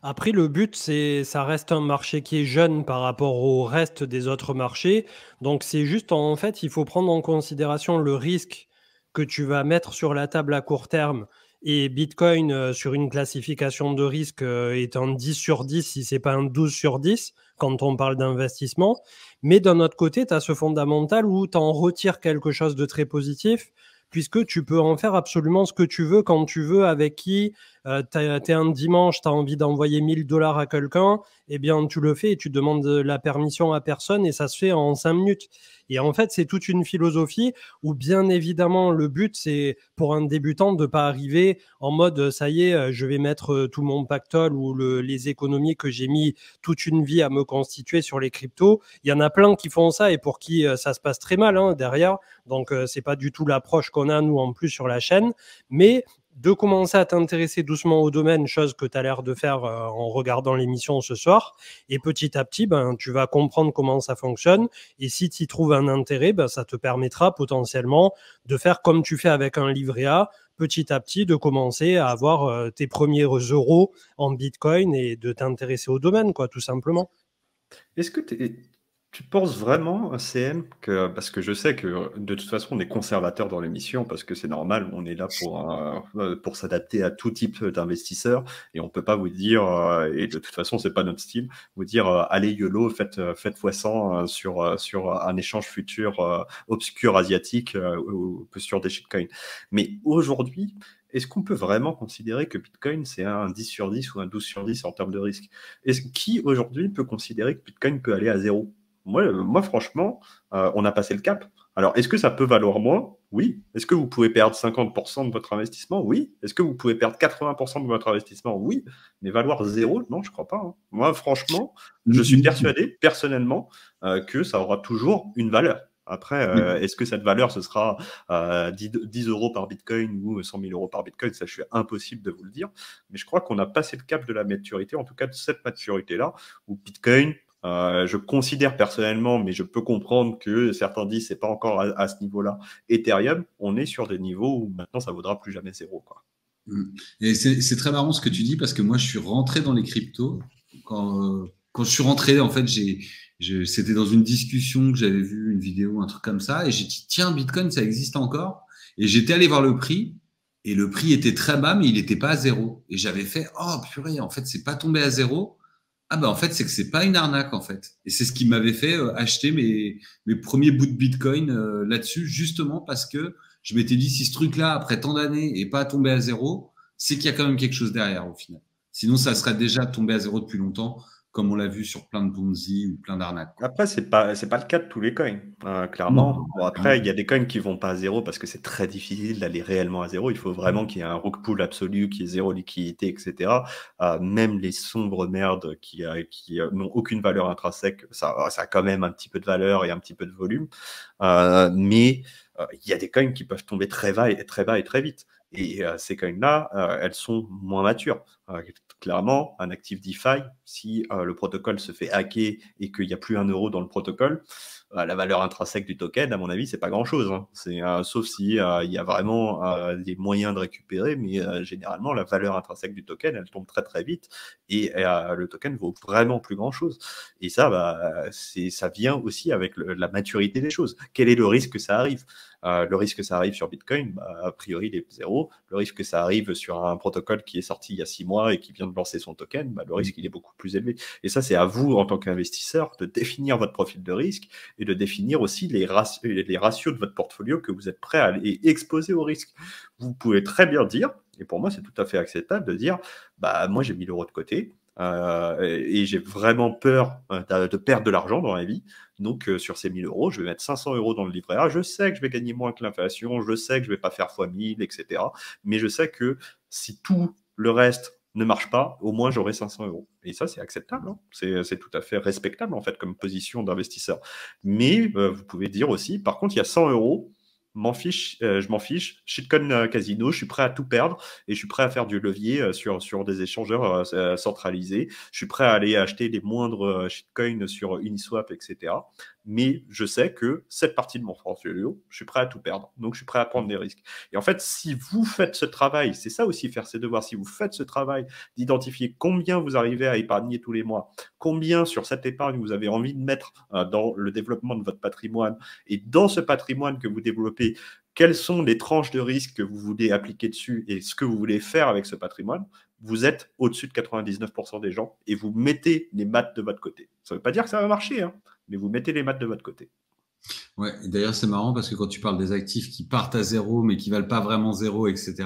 Après, le but, ça reste un marché qui est jeune par rapport au reste des autres marchés. Donc, c'est juste, en fait, il faut prendre en considération le risque que tu vas mettre sur la table à court terme. Et Bitcoin, sur une classification de risque, est un 10 sur 10, si ce n'est pas un 12 sur 10, quand on parle d'investissement. Mais d'un autre côté, tu as ce fondamental où tu en retires quelque chose de très positif, puisque tu peux en faire absolument ce que tu veux, quand tu veux, avec qui. T'es un dimanche, tu as envie d'envoyer 1 000 $ à quelqu'un, eh bien, tu le fais et tu demandes la permission à personne et ça se fait en 5 minutes. Et en fait, c'est toute une philosophie où, bien évidemment, le but, c'est pour un débutant de ne pas arriver en mode ça y est, je vais mettre tout mon pactole ou les économies que j'ai mis toute une vie à me constituer sur les cryptos. Il y en a plein qui font ça et pour qui ça se passe très mal derrière. Donc, c'est pas du tout l'approche qu'on a, nous, en plus, sur la chaîne. Mais de commencer à t'intéresser doucement au domaine, chose que tu as l'air de faire en regardant l'émission ce soir. Et petit à petit, tu vas comprendre comment ça fonctionne. Et si tu y trouves un intérêt, ça te permettra potentiellement de faire comme tu fais avec un livret A, petit à petit, de commencer à avoir tes premiers euros en Bitcoin et de t'intéresser au domaine, quoi, tout simplement. Est-ce que tu penses vraiment, CM, parce que je sais que de toute façon on est conservateur dans l'émission, parce que c'est normal, on est là pour s'adapter à tout type d'investisseurs, et on peut pas vous dire, et de toute façon c'est pas notre style, vous dire allez YOLO, faites x100 sur un échange futur obscur asiatique ou sur des shitcoins. Mais aujourd'hui, est-ce qu'on peut vraiment considérer que Bitcoin, c'est un 10 sur 10 ou un 12 sur 10 en termes de risque? Qui aujourd'hui peut considérer que Bitcoin peut aller à zéro? Moi, franchement, on a passé le cap. Alors, est-ce que ça peut valoir moins? Oui. Est-ce que vous pouvez perdre 50% de votre investissement? Oui. Est-ce que vous pouvez perdre 80% de votre investissement? Oui. Mais valoir zéro? Non, je crois pas. Hein. Moi, franchement, je suis persuadé, personnellement, que ça aura toujours une valeur. Après, est-ce que cette valeur, ce sera 10 € par Bitcoin ou 100 000 € par Bitcoin? Ça, je suis impossible de vous le dire. Mais je crois qu'on a passé le cap de la maturité, en tout cas de cette maturité-là, où Bitcoin, je considère personnellement, mais je peux comprendre que certains disent c'est pas encore à ce niveau-là. Ethereum, on est sur des niveaux où maintenant ça vaudra plus jamais zéro, quoi. Et c'est très marrant ce que tu dis, parce que moi je suis rentré dans les cryptos quand je suis rentré, en fait c'était dans une discussion que j'avais vu une vidéo, un truc comme ça, et j'ai dit tiens, Bitcoin ça existe encore, et j'étais allé voir le prix. Et le prix était très bas, mais il n'était pas à zéro. Et j'avais fait oh purée, en fait c'est pas tombé à zéro. Ah ben en fait, c'est que c'est pas une arnaque en fait. Et c'est ce qui m'avait fait acheter mes premiers bouts de Bitcoin là-dessus, justement parce que je m'étais dit si ce truc-là, après tant d'années, est pas tombé à zéro, c'est qu'il y a quand même quelque chose derrière au final. Sinon, ça serait déjà tombé à zéro depuis longtemps, comme on l'a vu sur plein de Ponzi ou plein d'arnaques. Après, c'est pas le cas de tous les coins, clairement. Bon, après, il y a des coins qui vont pas à zéro parce que c'est très difficile d'aller réellement à zéro. Il faut vraiment qu'il y ait un rug pull absolu, qu'il y ait zéro liquidité, etc. Même les sombres merdes qui n'ont aucune valeur intrinsèque, ça a quand même un petit peu de valeur et un petit peu de volume. Mais il y a des coins qui peuvent tomber très bas et très vite. Et ces coins-là, elles sont moins matures. Clairement, un actif DeFi, si le protocole se fait hacker et qu'il n'y a plus un euro dans le protocole, la valeur intrinsèque du token, à mon avis, c'est pas grand-chose. Hein. Sauf si il y a vraiment des moyens de récupérer, mais généralement, la valeur intrinsèque du token, elle tombe très très vite et le token vaut vraiment plus grand-chose. Et ça, ça vient aussi avec la maturité des choses. Quel est le risque que ça arrive? Le risque que ça arrive sur Bitcoin, a priori, il est zéro. Le risque que ça arrive sur un protocole qui est sorti il y a 6 mois et qui vient de lancer son token, le risque, il est beaucoup plus élevé. Et ça, c'est à vous, en tant qu'investisseur, de définir votre profil de risque et de définir aussi les ratios de votre portfolio que vous êtes prêt à aller exposer au risque. Vous pouvez très bien dire, et pour moi, c'est tout à fait acceptable de dire, moi, j'ai 1 000 € de côté. et j'ai vraiment peur de perdre de l'argent dans la vie. Donc, sur ces 1 000 euros, je vais mettre 500 euros dans le livret A. Je sais que je vais gagner moins que l'inflation, je sais que je vais pas faire x 1000, etc. Mais je sais que si tout le reste ne marche pas, au moins j'aurai 500 euros. Et ça, c'est acceptable. Hein. C'est tout à fait respectable, en fait, comme position d'investisseur. Mais vous pouvez dire aussi, par contre, il y a 100 euros, je m'en fiche. Shitcoin Casino, je suis prêt à tout perdre et je suis prêt à faire du levier sur des échangeurs centralisés. Je suis prêt à aller acheter les moindres shitcoins sur Uniswap, etc. Mais je sais que cette partie de mon portfolio, je suis prêt à tout perdre. Donc, je suis prêt à prendre des risques. Et en fait, si vous faites ce travail, c'est ça aussi faire ses devoirs, si vous faites ce travail d'identifier combien vous arrivez à épargner tous les mois, combien sur cette épargne vous avez envie de mettre dans le développement de votre patrimoine, et dans ce patrimoine que vous développez, quelles sont les tranches de risque que vous voulez appliquer dessus et ce que vous voulez faire avec ce patrimoine, vous êtes au-dessus de 99% des gens et vous mettez les maths de votre côté. Ça ne veut pas dire que ça va marcher, hein, mais vous mettez les maths de votre côté. Ouais, et d'ailleurs, c'est marrant parce que quand tu parles des actifs qui partent à zéro, mais qui valent pas vraiment zéro, etc.,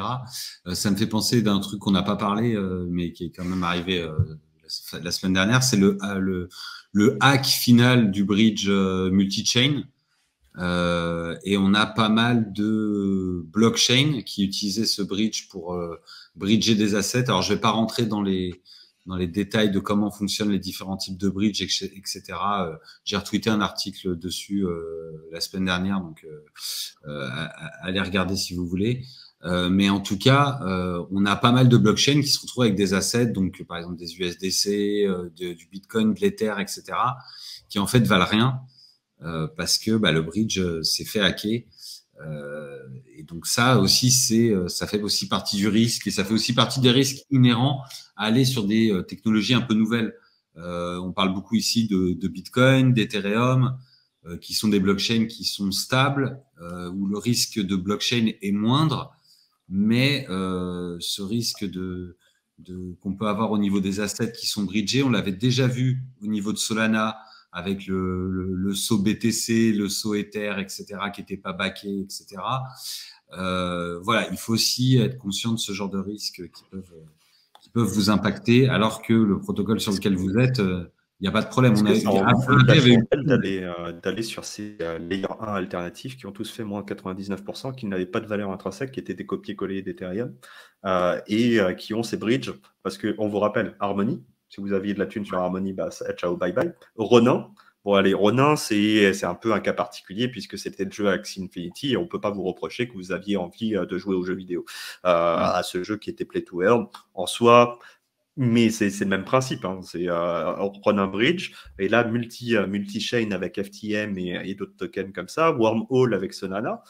ça me fait penser d'un truc qu'on n'a pas parlé, mais qui est quand même arrivé la semaine dernière, c'est le hack final du bridge multi-chain. Et on a pas mal de blockchains qui utilisaient ce bridge pour bridger des assets. Alors, je vais pas rentrer dans les détails de comment fonctionnent les différents types de bridge, etc. J'ai retweeté un article dessus la semaine dernière, donc allez regarder si vous voulez. Mais en tout cas, on a pas mal de blockchains qui se retrouvent avec des assets, donc par exemple des USDC, du Bitcoin, de l'Ether, etc., qui en fait valent rien. Parce que le bridge s'est fait hacker. Et donc ça aussi, ça fait aussi partie du risque et ça fait aussi partie des risques inhérents à aller sur des technologies un peu nouvelles. On parle beaucoup ici de Bitcoin, d'Ethereum, qui sont des blockchains qui sont stables, où le risque de blockchain est moindre, mais ce risque qu'on peut avoir au niveau des assets qui sont bridgés, on l'avait déjà vu au niveau de Solana, avec le saut BTC, le saut Ether, etc., qui n'était pas backé, etc. Voilà, il faut aussi être conscient de ce genre de risques qui peuvent vous impacter, alors que le protocole sur lequel vous êtes, il n'y a pas de problème. D'aller sur ces layer 1 alternatifs qui ont tous fait moins 99%, qui n'avaient pas de valeur intrinsèque, qui étaient des copier-coller d'Ethereum, et qui ont ces bridges, parce qu'on vous rappelle, Harmony, si vous aviez de la thune sur Harmony, ciao, bye bye. Ronin, bon allez, Ronin, c'est un peu un cas particulier puisque c'était le jeu Axie Infinity et on ne peut pas vous reprocher que vous aviez envie de jouer aux jeux vidéo, à ce jeu qui était Play to Earn en soi. Mais c'est le même principe, hein. C'est Ronin Bridge, et là multi-chain avec FTM et d'autres tokens comme ça, Wormhole avec Solana.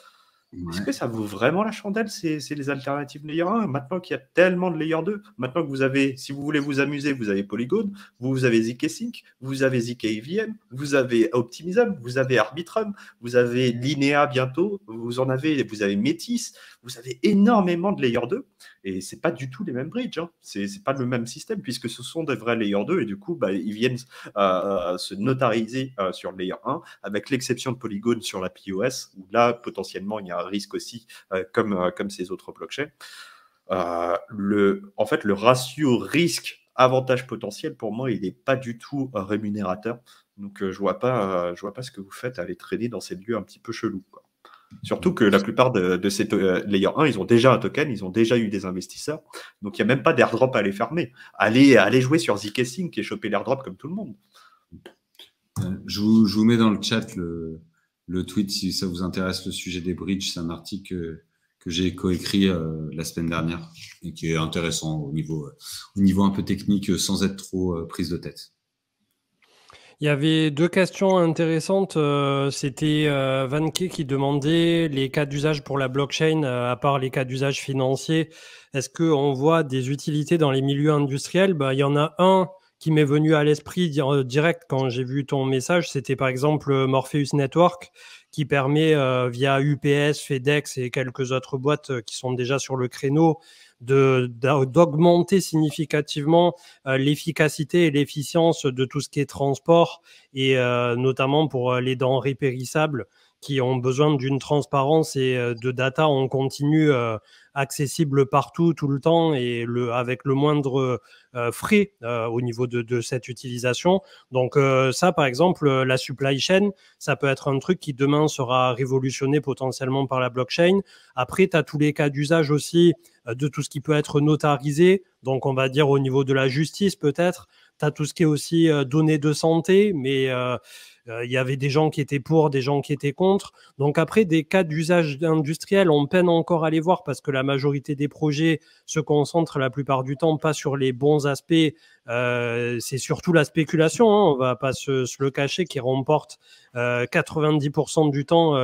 Est-ce que ça vaut vraiment la chandelle, c'est les alternatives layer 1? Maintenant qu'il y a tellement de layer 2, maintenant que vous avez, si vous voulez vous amuser, vous avez Polygon, vous avez zk-Sync, vous avez zk-EVM, vous avez Optimism, vous avez Arbitrum, vous avez Linea bientôt, vous avez Métis, vous avez énormément de layer 2, et c'est pas du tout les mêmes bridges, hein. C'est pas le même système, puisque ce sont des vrais layer 2, et du coup, ils viennent se notariser sur le layer 1, avec l'exception de Polygon sur la POS, où là, potentiellement, il y a un risque aussi, comme ces autres blockchains. En fait, le ratio risque-avantage potentiel, pour moi, il n'est pas du tout rémunérateur. Donc, je vois pas ce que vous faites à aller trader dans ces lieux un petit peu chelous, quoi. Surtout que la plupart de ces layer 1, ils ont déjà un token, ils ont déjà eu des investisseurs. Donc, il n'y a même pas d'airdrop à aller fermer. Allez jouer sur zk-Sync et choper l'airdrop comme tout le monde. Je vous mets dans le chat le tweet si ça vous intéresse, le sujet des bridges. C'est un article que j'ai coécrit la semaine dernière et qui est intéressant au niveau un peu technique sans être trop prise de tête. Il y avait deux questions intéressantes. C'était Vanke qui demandait les cas d'usage pour la blockchain, à part les cas d'usage financiers. Est-ce qu'on voit des utilités dans les milieux industriels? Il y en a un qui m'est venu à l'esprit direct quand j'ai vu ton message. C'était par exemple Morpheus Network qui permet via UPS, FedEx et quelques autres boîtes qui sont déjà sur le créneau d'augmenter significativement l'efficacité et l'efficience de tout ce qui est transport et notamment pour les denrées périssables qui ont besoin d'une transparence et de data en continu accessible partout, tout le temps et avec le moindre frais au niveau de cette utilisation. Donc ça, par exemple, la supply chain, ça peut être un truc qui demain sera révolutionné potentiellement par la blockchain. Après, tu as tous les cas d'usage aussi de tout ce qui peut être notarisé. Donc, on va dire au niveau de la justice peut-être. Tu as tout ce qui est aussi données de santé, mais il y avait des gens qui étaient pour, des gens qui étaient contre. Donc après, des cas d'usage industriel, on peine encore à les voir parce que la majorité des projets se concentrent la plupart du temps pas sur les bons aspects. C'est surtout la spéculation, hein, on va pas se le cacher, qui remporte 90% du temps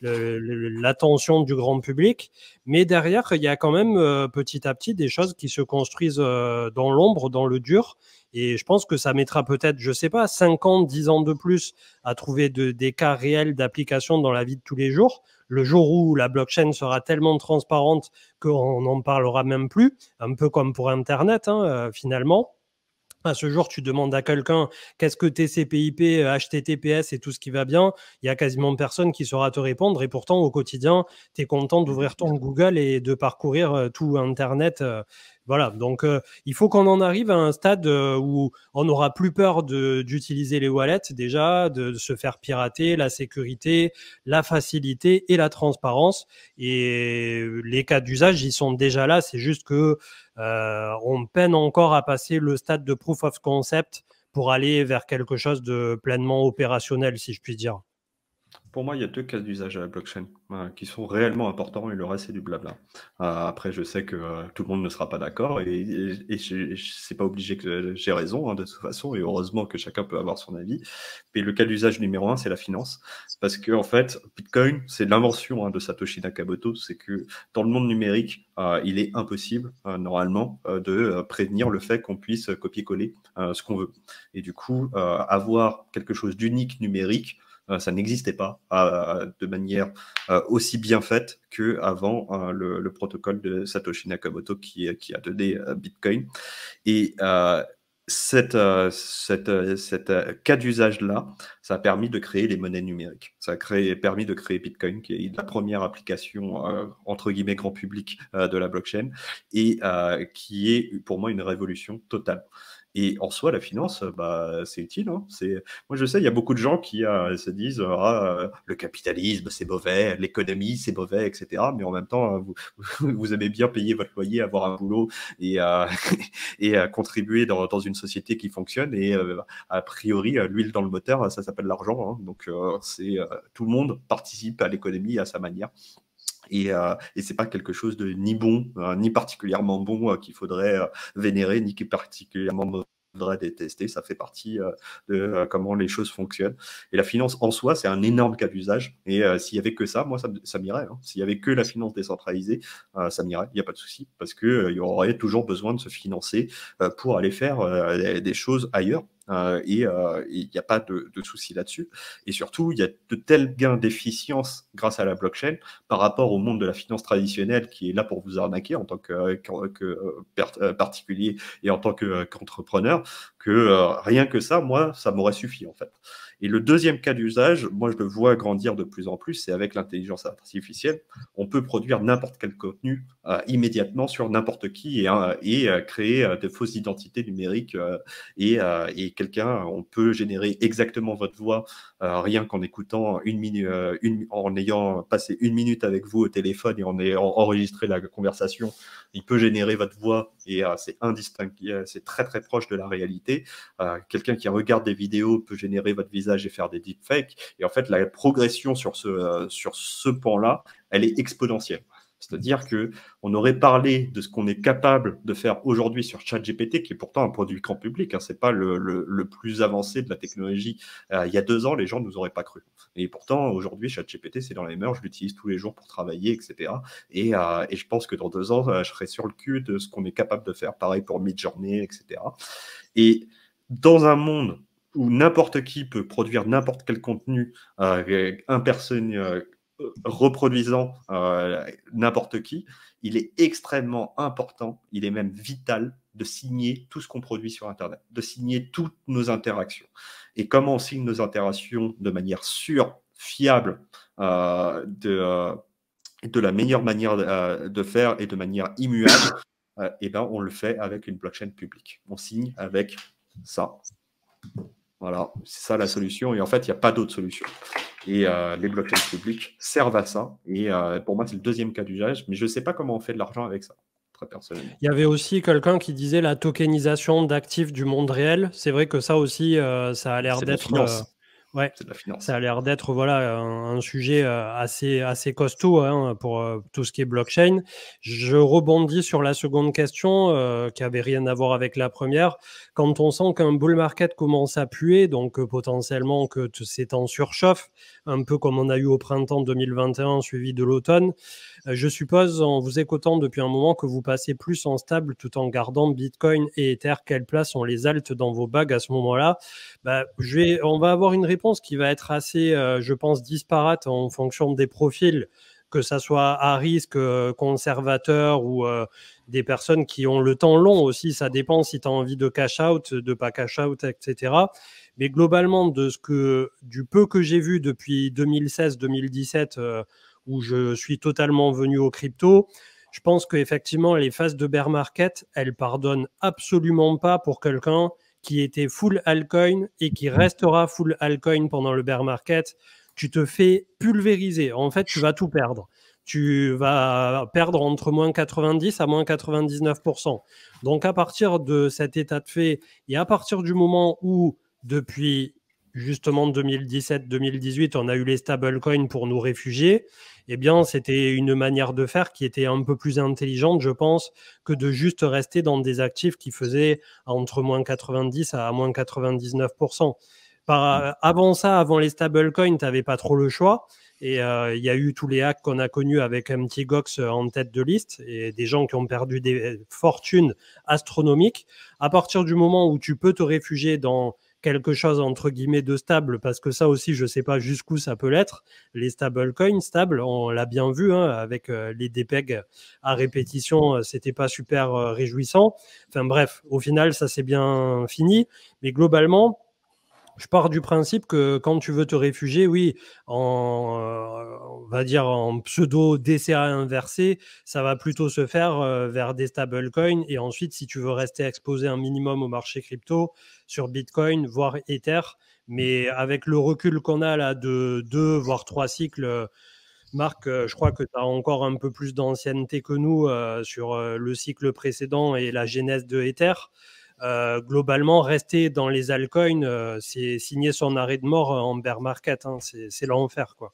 l'attention du grand public. Mais derrière, il y a quand même petit à petit des choses qui se construisent dans l'ombre, dans le dur. Et je pense que ça mettra peut-être, je sais pas, 5 ans, 10 ans de plus à trouver des cas réels d'application dans la vie de tous les jours. Le jour où la blockchain sera tellement transparente qu'on n'en parlera même plus, un peu comme pour Internet, hein, finalement. À ce jour, tu demandes à quelqu'un qu'est-ce que TCP/IP, HTTPS et tout ce qui va bien, il y a quasiment personne qui saura te répondre. Et pourtant, au quotidien, tu es content d'ouvrir ton Google et de parcourir tout Internet. Voilà, donc il faut qu'on en arrive à un stade où on n'aura plus peur d'utiliser les wallets déjà, de se faire pirater, la sécurité, la facilité et la transparence. Et les cas d'usage, ils sont déjà là. C'est juste que on peine encore à passer le stade de proof of concept pour aller vers quelque chose de pleinement opérationnel, si je puis dire. Pour moi, il y a deux cas d'usage à la blockchain qui sont réellement importants et le reste, c'est du blabla. Après, je sais que tout le monde ne sera pas d'accord et c'est pas obligé que j'ai raison de toute façon et heureusement que chacun peut avoir son avis. Mais le cas d'usage numéro un, c'est la finance. Parce que, en fait, Bitcoin, c'est l'invention de Satoshi Nakamoto. C'est que dans le monde numérique, il est impossible, normalement, de prévenir le fait qu'on puisse copier-coller ce qu'on veut. Et du coup, avoir quelque chose d'unique numérique, ça n'existait pas de manière aussi bien faite qu'avant le protocole de Satoshi Nakamoto qui a donné Bitcoin. Et cette cas d'usage-là, ça a permis de créer les monnaies numériques. Ça a permis de créer Bitcoin, qui est la première application, entre guillemets, grand public de la blockchain, et qui est pour moi une révolution totale. Et en soi, la finance, c'est utile. Hein. Moi, je sais, il y a beaucoup de gens qui se disent le capitalisme, c'est mauvais, l'économie, c'est mauvais, etc. Mais en même temps, vous aimez bien payer votre loyer, avoir un boulot et contribuer dans une société qui fonctionne. Et a priori, l'huile dans le moteur, ça s'appelle l'argent. Hein. Donc, tout le monde participe à l'économie à sa manière. Et c'est pas quelque chose de ni bon, ni particulièrement bon qu'il faudrait vénérer, ni qui particulièrement faudrait détester. Ça fait partie de comment les choses fonctionnent. Et la finance en soi, c'est un énorme cas d'usage. Et s'il y avait que ça, moi, ça m'irait. Hein. S'il y avait que la finance décentralisée, ça m'irait. Il n'y a pas de souci, parce que il y aurait toujours besoin de se financer pour aller faire des choses ailleurs. Et il n'y a pas de souci là-dessus. Et surtout, il y a de tels gains d'efficience grâce à la blockchain par rapport au monde de la finance traditionnelle qui est là pour vous arnaquer en tant que particulier et en tant qu'entrepreneur, que rien que ça, moi, ça m'aurait suffi en fait. Et le deuxième cas d'usage, moi je le vois grandir de plus en plus, c'est avec l'intelligence artificielle. On peut produire n'importe quel contenu immédiatement sur n'importe qui et créer de fausses identités numériques et on peut générer exactement votre voix rien qu'en écoutant en ayant passé 1 minute avec vous au téléphone et en ayant enregistré la conversation. Il peut générer votre voix et c'est indistinct, c'est très très proche de la réalité. Quelqu'un qui regarde des vidéos peut générer votre visage et faire des deepfakes. Et en fait, la progression sur ce pan-là, elle est exponentielle. C'est-à-dire qu'on aurait parlé de ce qu'on est capable de faire aujourd'hui sur ChatGPT, qui est pourtant un produit grand public. Hein, ce n'est pas le plus avancé de la technologie. Il y a 2 ans, les gens ne nous auraient pas cru. Et pourtant, aujourd'hui, ChatGPT, c'est dans les mœurs. Je l'utilise tous les jours pour travailler, etc. Et je pense que dans 2 ans, je serai sur le cul de ce qu'on est capable de faire. Pareil pour Midjourney, etc. Et dans un monde où n'importe qui peut produire n'importe quel contenu reproduisant n'importe qui, il est extrêmement important, il est même vital de signer tout ce qu'on produit sur Internet, de signer toutes nos interactions. Et comment on signe nos interactions de manière sûre fiable de la meilleure manière de faire et de manière immuable, et ben, on le fait avec une blockchain publique. On signe avec ça. Voilà, c'est ça la solution. Et en fait, il n'y a pas d'autre solution. Et les blockchains publiques servent à ça. Et pour moi, c'est le deuxième cas d'usage. Mais je ne sais pas comment on fait de l'argent avec ça, très personnellement. Il y avait aussi quelqu'un qui disait la tokenisation d'actifs du monde réel. C'est vrai que ça aussi, ça a l'air d'être... Ouais, c'est de la finance. Ça a l'air d'être voilà, un sujet assez costaud hein, pour tout ce qui est blockchain. Je rebondis sur la seconde question qui avait rien à voir avec la première. Quand on sent qu'un bull market commence à puer, donc potentiellement que c'est en surchauffe, un peu comme on a eu au printemps 2021 suivi de l'automne, je suppose en vous écoutant depuis un moment que vous passez plus en stable tout en gardant Bitcoin et Ether. Quelle place ont les alts dans vos bagues à ce moment-là? On va avoir une réponse qui va être assez, je pense, disparate en fonction des profils, que ça soit à risque, conservateur ou des personnes qui ont le temps long aussi. Ça dépend si tu as envie de cash out, de pas cash out, etc. Mais globalement, du peu que j'ai vu depuis 2016-2017, où je suis totalement venu au crypto, je pense qu'effectivement, les phases de bear market, elles pardonnent absolument pas pour quelqu'un qui était full altcoin et qui restera full altcoin pendant le bear market. Tu te fais pulvériser. En fait, tu vas tout perdre. Tu vas perdre entre moins 90 à moins 99%. Donc, à partir de cet état de fait et à partir du moment où, depuis justement 2017-2018, on a eu les stablecoins pour nous réfugier, eh bien, c'était une manière de faire qui était un peu plus intelligente, je pense, que de juste rester dans des actifs qui faisaient entre moins 90 à moins 99%. Avant ça, avant les stablecoins, tu n'avais pas trop le choix. Et il y a eu tous les hacks qu'on a connus avec Mt. Gox en tête de liste et des gens qui ont perdu des fortunes astronomiques. À partir du moment où tu peux te réfugier dans quelque chose entre guillemets de stable, parce que ça aussi, je ne sais pas jusqu'où ça peut l'être. Les stablecoins stables, on l'a bien vu hein, avec les DPEG à répétition, c'était pas super réjouissant. Enfin bref, au final, ça c'est bien fini. Mais globalement, je pars du principe que quand tu veux te réfugier, oui, on va dire en pseudo DCA inversé, ça va plutôt se faire vers des stablecoins. Et ensuite, si tu veux rester exposé un minimum au marché crypto sur Bitcoin, voire Ether, mais avec le recul qu'on a là de 2 voire 3 cycles, Marc, je crois que tu as encore un peu plus d'ancienneté que nous sur le cycle précédent et la genèse de Ether. Globalement, rester dans les altcoins, c'est signer son arrêt de mort en bear market. Hein, c'est l'enfer, quoi.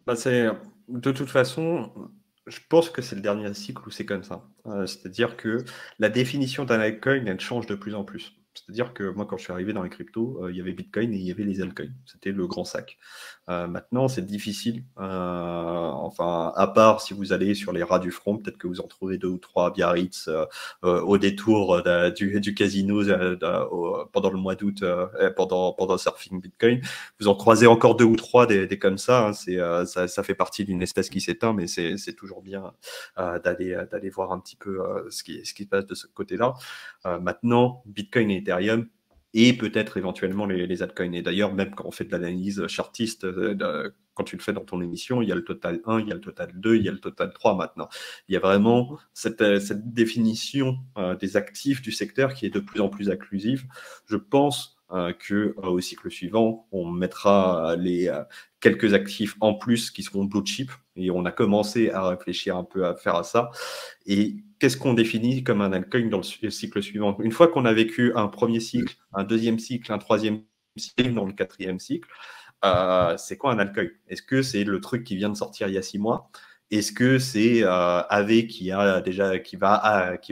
De toute façon, je pense que c'est le dernier cycle où c'est comme ça. C'est-à-dire que la définition d'un altcoin, elle change de plus en plus. C'est-à-dire que moi, quand je suis arrivé dans les cryptos, il y avait Bitcoin et il y avait les altcoins. C'était le grand sac. Maintenant, c'est difficile. Enfin, à part si vous allez sur les rats du front, peut-être que vous en trouvez 2 ou 3 Biarritz au détour du casino pendant le mois d'août, pendant Surfing Bitcoin. Vous en croisez encore 2 ou 3 des comme ça. Hein. Ça fait partie d'une espèce qui s'éteint, mais c'est toujours bien d'aller voir un petit peu ce qui se passe de ce côté-là. Maintenant, Bitcoin et Ethereum et peut-être éventuellement les altcoins. Et d'ailleurs, même quand on fait de l'analyse chartiste, quand tu le fais dans ton émission, il y a le total 1, il y a le total 2, il y a le total 3 maintenant. Il y a vraiment cette définition des actifs du secteur qui est de plus en plus inclusive. Je pense qu'au cycle suivant, on mettra les quelques actifs en plus qui seront blue chip et on a commencé à réfléchir un peu à faire ça. Et qu'est-ce qu'on définit comme un altcoin dans le cycle suivant? Une fois qu'on a vécu un premier cycle, un deuxième cycle, un troisième cycle, dans le quatrième cycle, c'est quoi un altcoin? Est-ce que c'est le truc qui vient de sortir il y a 6 mois? Est-ce que c'est AV qui va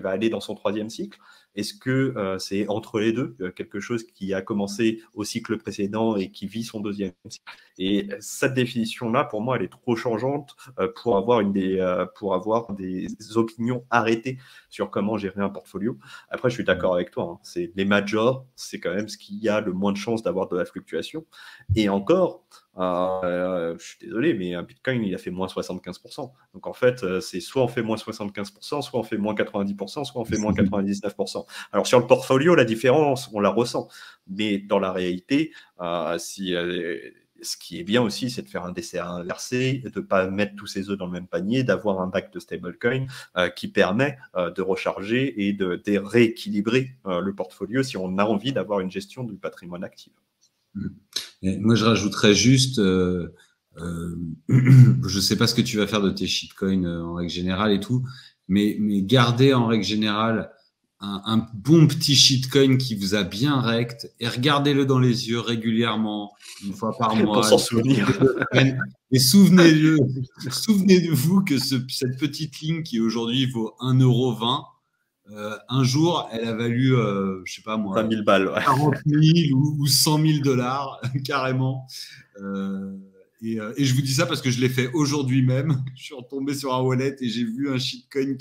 aller dans son troisième cycle? Est-ce que c'est entre les deux, quelque chose qui a commencé au cycle précédent et qui vit son deuxième cycle? Et cette définition-là, pour moi, elle est trop changeante pour avoir des opinions arrêtées sur comment gérer un portfolio. Après, je suis d'accord avec toi. Hein, c'est les majors, c'est quand même ce qui a le moins de chances d'avoir de la fluctuation. Et encore, je suis désolé, mais un Bitcoin, il a fait moins 75%. Donc en fait, c'est soit on fait moins 75%, soit on fait moins 90%, soit on fait moins 99%. Alors sur le portfolio, la différence, on la ressent. Mais dans la réalité, ce qui est bien aussi, c'est de faire un décès inversé, de ne pas mettre tous ses œufs dans le même panier, d'avoir un back de stablecoin qui permet de recharger et de rééquilibrer le portfolio si on a envie d'avoir une gestion du patrimoine actif. Et moi, je rajouterais juste, je sais pas ce que tu vas faire de tes shitcoins en règle générale et tout, mais gardez en règle générale un bon petit shitcoin qui vous a bien rect et regardez-le dans les yeux régulièrement, une fois par mois. Pour s'en souvenir. Et souvenez-vous que cette petite ligne qui aujourd'hui vaut 1,20 €, un jour, elle a valu, je sais pas moi, 20 000 balles, ouais. 40 000 ou 100 000 $, carrément. Et je vous dis ça parce que je l'ai fait aujourd'hui même. Je suis retombé sur un wallet et j'ai vu un shitcoin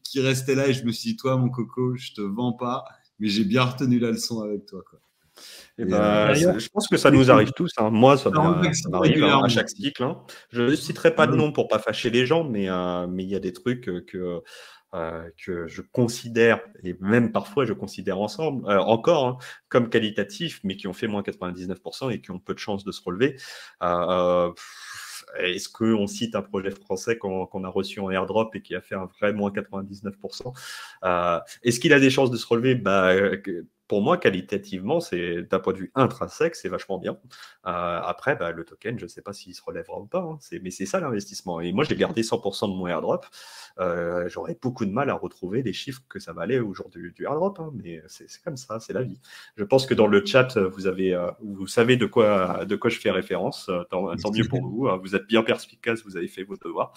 qui restait là et je me suis dit, toi, mon coco, je te vends pas, mais j'ai bien retenu la leçon avec toi, quoi. Je pense que ça nous arrive tous. Hein. Moi, ça m'arrive à chaque cycle. Hein. Je ne citerai pas de nom pour pas fâcher les gens, mais il y a des trucs que je considère, et même parfois je considère encore hein, comme qualitatifs, mais qui ont fait moins 99% et qui ont peu de chances de se relever. Est-ce qu'on cite un projet français qu'on a reçu en airdrop et qui a fait un vrai moins 99% Est-ce qu'il a des chances de se relever pour moi, qualitativement, c'est d'un point de vue intrinsèque, c'est vachement bien. Après, le token, je ne sais pas s'il se relèvera ou pas. Hein. Mais c'est ça l'investissement. Et moi, j'ai gardé 100% de mon airdrop. J'aurais beaucoup de mal à retrouver les chiffres que ça valait aujourd'hui du airdrop. Hein. Mais c'est comme ça, c'est la vie. Je pense que dans le chat, vous savez de quoi je fais référence. Tant mieux pour vous. Hein. Vous êtes bien perspicace, vous avez fait vos devoirs.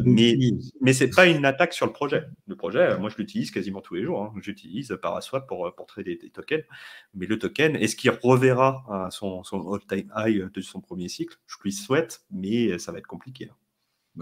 Mais ce n'est pas une attaque sur le projet. Le projet, moi, je l'utilise quasiment tous les jours. Hein. J'utilise Paraswap pour trader des tokens. Mais le token, est-ce qu'il reverra son all-time high de son premier cycle? Je lui souhaite, mais ça va être compliqué.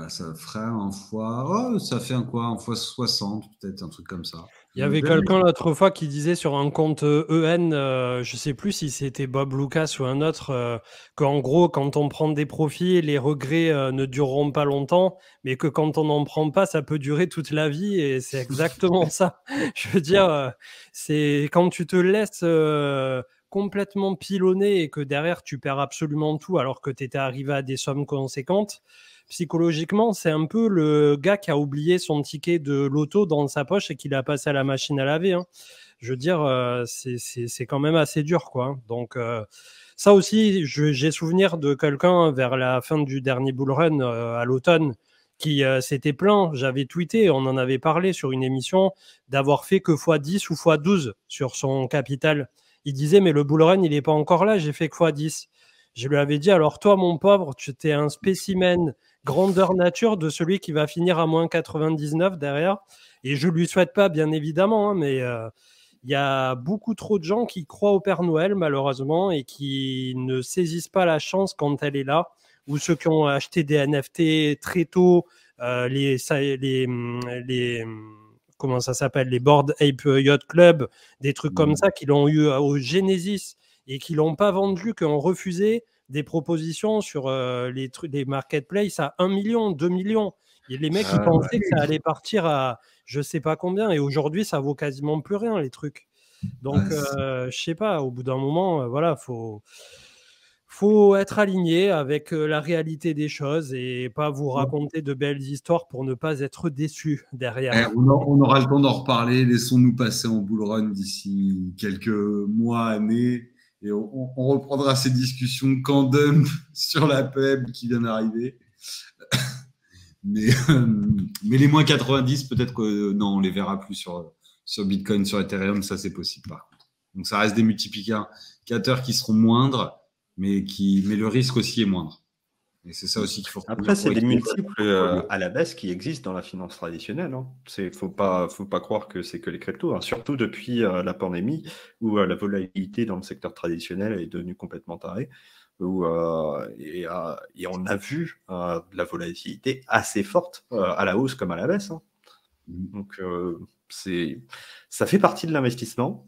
Ça ferait un fois... Oh, ça fait un fois 60, peut-être, un truc comme ça. Il y avait quelqu'un l'autre fois qui disait sur un compte EN, je ne sais plus si c'était Bob Lucas ou un autre, qu'en gros, quand on prend des profits, les regrets ne dureront pas longtemps, mais que quand on n'en prend pas, ça peut durer toute la vie, et c'est exactement ça. Je veux dire, c'est quand tu te laisses complètement pilonner et que derrière, tu perds absolument tout alors que tu étais arrivé à des sommes conséquentes. Psychologiquement, c'est un peu le gars qui a oublié son ticket de loto dans sa poche et qui l'a passé à la machine à laver. Hein. Je veux dire, c'est quand même assez dur, quoi. Donc, ça aussi, j'ai souvenir de quelqu'un vers la fin du dernier bull run à l'automne qui s'était plaint. J'avais tweeté, on en avait parlé sur une émission, d'avoir fait que x10 ou x12 sur son capital. Il disait, mais le bull run, il n'est pas encore là, j'ai fait que x10. Je lui avais dit, alors toi, mon pauvre, tu es un spécimen grandeur nature de celui qui va finir à moins 99 derrière. Et je ne lui souhaite pas, bien évidemment, hein, mais il y a beaucoup trop de gens qui croient au Père Noël, malheureusement, et qui ne saisissent pas la chance quand elle est là, ou ceux qui ont acheté des NFT très tôt, comment ça s'appelle, les Bored Ape Yacht Club, des trucs comme ça, qui l'ont eu au Genesis et qui ne l'ont pas vendu, qui ont refusé des propositions sur les marketplaces à 1 million, 2 millions. Et les mecs, ils pensaient que ça allait partir à je ne sais pas combien. Et aujourd'hui, ça vaut quasiment plus rien, les trucs. Donc, je ne sais pas, au bout d'un moment, voilà, faut être aligné avec la réalité des choses et pas vous raconter de belles histoires pour ne pas être déçu derrière. On aura le temps d'en reparler. Laissons-nous passer en bull run d'ici quelques mois, années. Et on reprendra ces discussions quand dump sur la pub qui vient d'arriver. mais les moins 90, peut-être que non, on les verra plus sur Bitcoin, sur Ethereum, ça c'est possible par contre. Donc ça reste des multiplicateurs qui seront moindres, mais le risque aussi est moindre. Et c'est ça aussi qu'il faut. Après, c'est des multiples à la baisse qui existent dans la finance traditionnelle. Hein. Faut pas croire que c'est que les cryptos. Hein. Surtout depuis la pandémie, où la volatilité dans le secteur traditionnel est devenue complètement tarée. Et on a vu de la volatilité assez forte à la hausse comme à la baisse. Hein. Donc, c'est Ça fait partie de l'investissement.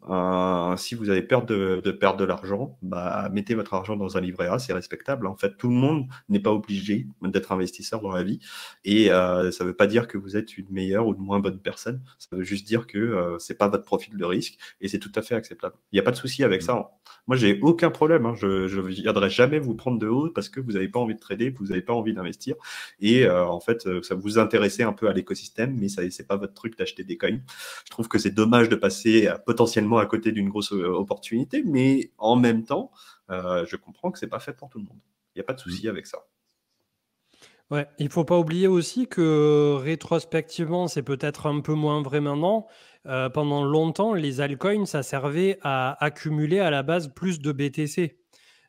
Si vous avez peur de perdre de l'argent, bah, mettez votre argent dans un livret A, c'est respectable. En fait, tout le monde n'est pas obligé d'être investisseur dans la vie. Et ça ne veut pas dire que vous êtes une meilleure ou une moins bonne personne. Ça veut juste dire que c'est pas votre profil de risque et c'est tout à fait acceptable. Il n'y a pas de souci avec ça. Moi, j'ai aucun problème. Je ne viendrai jamais vous prendre de haut parce que vous n'avez pas envie de trader, vous n'avez pas envie d'investir. Et en fait, ça vous intéressez un peu à l'écosystème, mais c'est pas votre truc d'acheter des coins. Je trouve que c'est dommage de passer potentiellement à côté d'une grosse opportunité, mais en même temps, je comprends que c'est pas fait pour tout le monde. Il n'y a pas de souci avec ça. Ouais, il faut pas oublier aussi que rétrospectivement, c'est peut-être un peu moins vrai maintenant. Pendant longtemps, les altcoins, ça servait à accumuler à la base plus de BTC.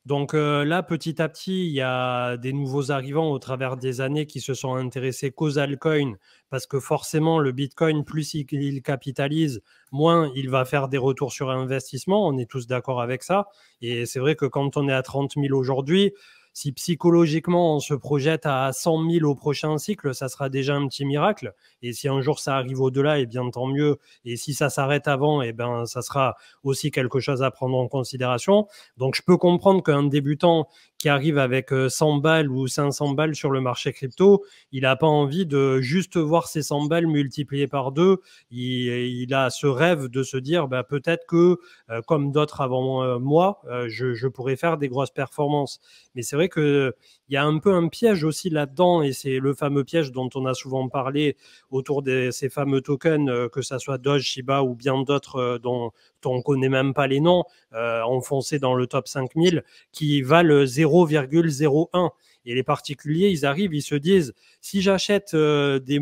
Donc là, petit à petit, il y a des nouveaux arrivants au travers des années qui se sont intéressés qu'aux altcoins parce que forcément, le Bitcoin, plus il capitalise, moins il va faire des retours sur investissement. On est tous d'accord avec ça. Et c'est vrai que quand on est à 30 000 aujourd'hui, si psychologiquement on se projette à 100 000 au prochain cycle, ça sera déjà un petit miracle. Et si un jour ça arrive au-delà, eh bien tant mieux. Et si ça s'arrête avant, eh bien ça sera aussi quelque chose à prendre en considération. Donc je peux comprendre qu'un débutant qui arrive avec 100 balles ou 500 balles sur le marché crypto, il n'a pas envie de juste voir ces 100 balles multipliées par deux. Il a ce rêve de se dire bah, peut-être que, comme d'autres avant moi, je pourrais faire des grosses performances. Mais c'est vrai qu'il y a un peu un piège aussi là-dedans, et c'est le fameux piège dont on a souvent parlé autour de ces fameux tokens, que ça soit Doge, Shiba ou bien d'autres dont on ne connaît même pas les noms, enfoncés dans le top 5000, qui valent 0,01. Et les particuliers, ils arrivent, ils se disent, si j'achète des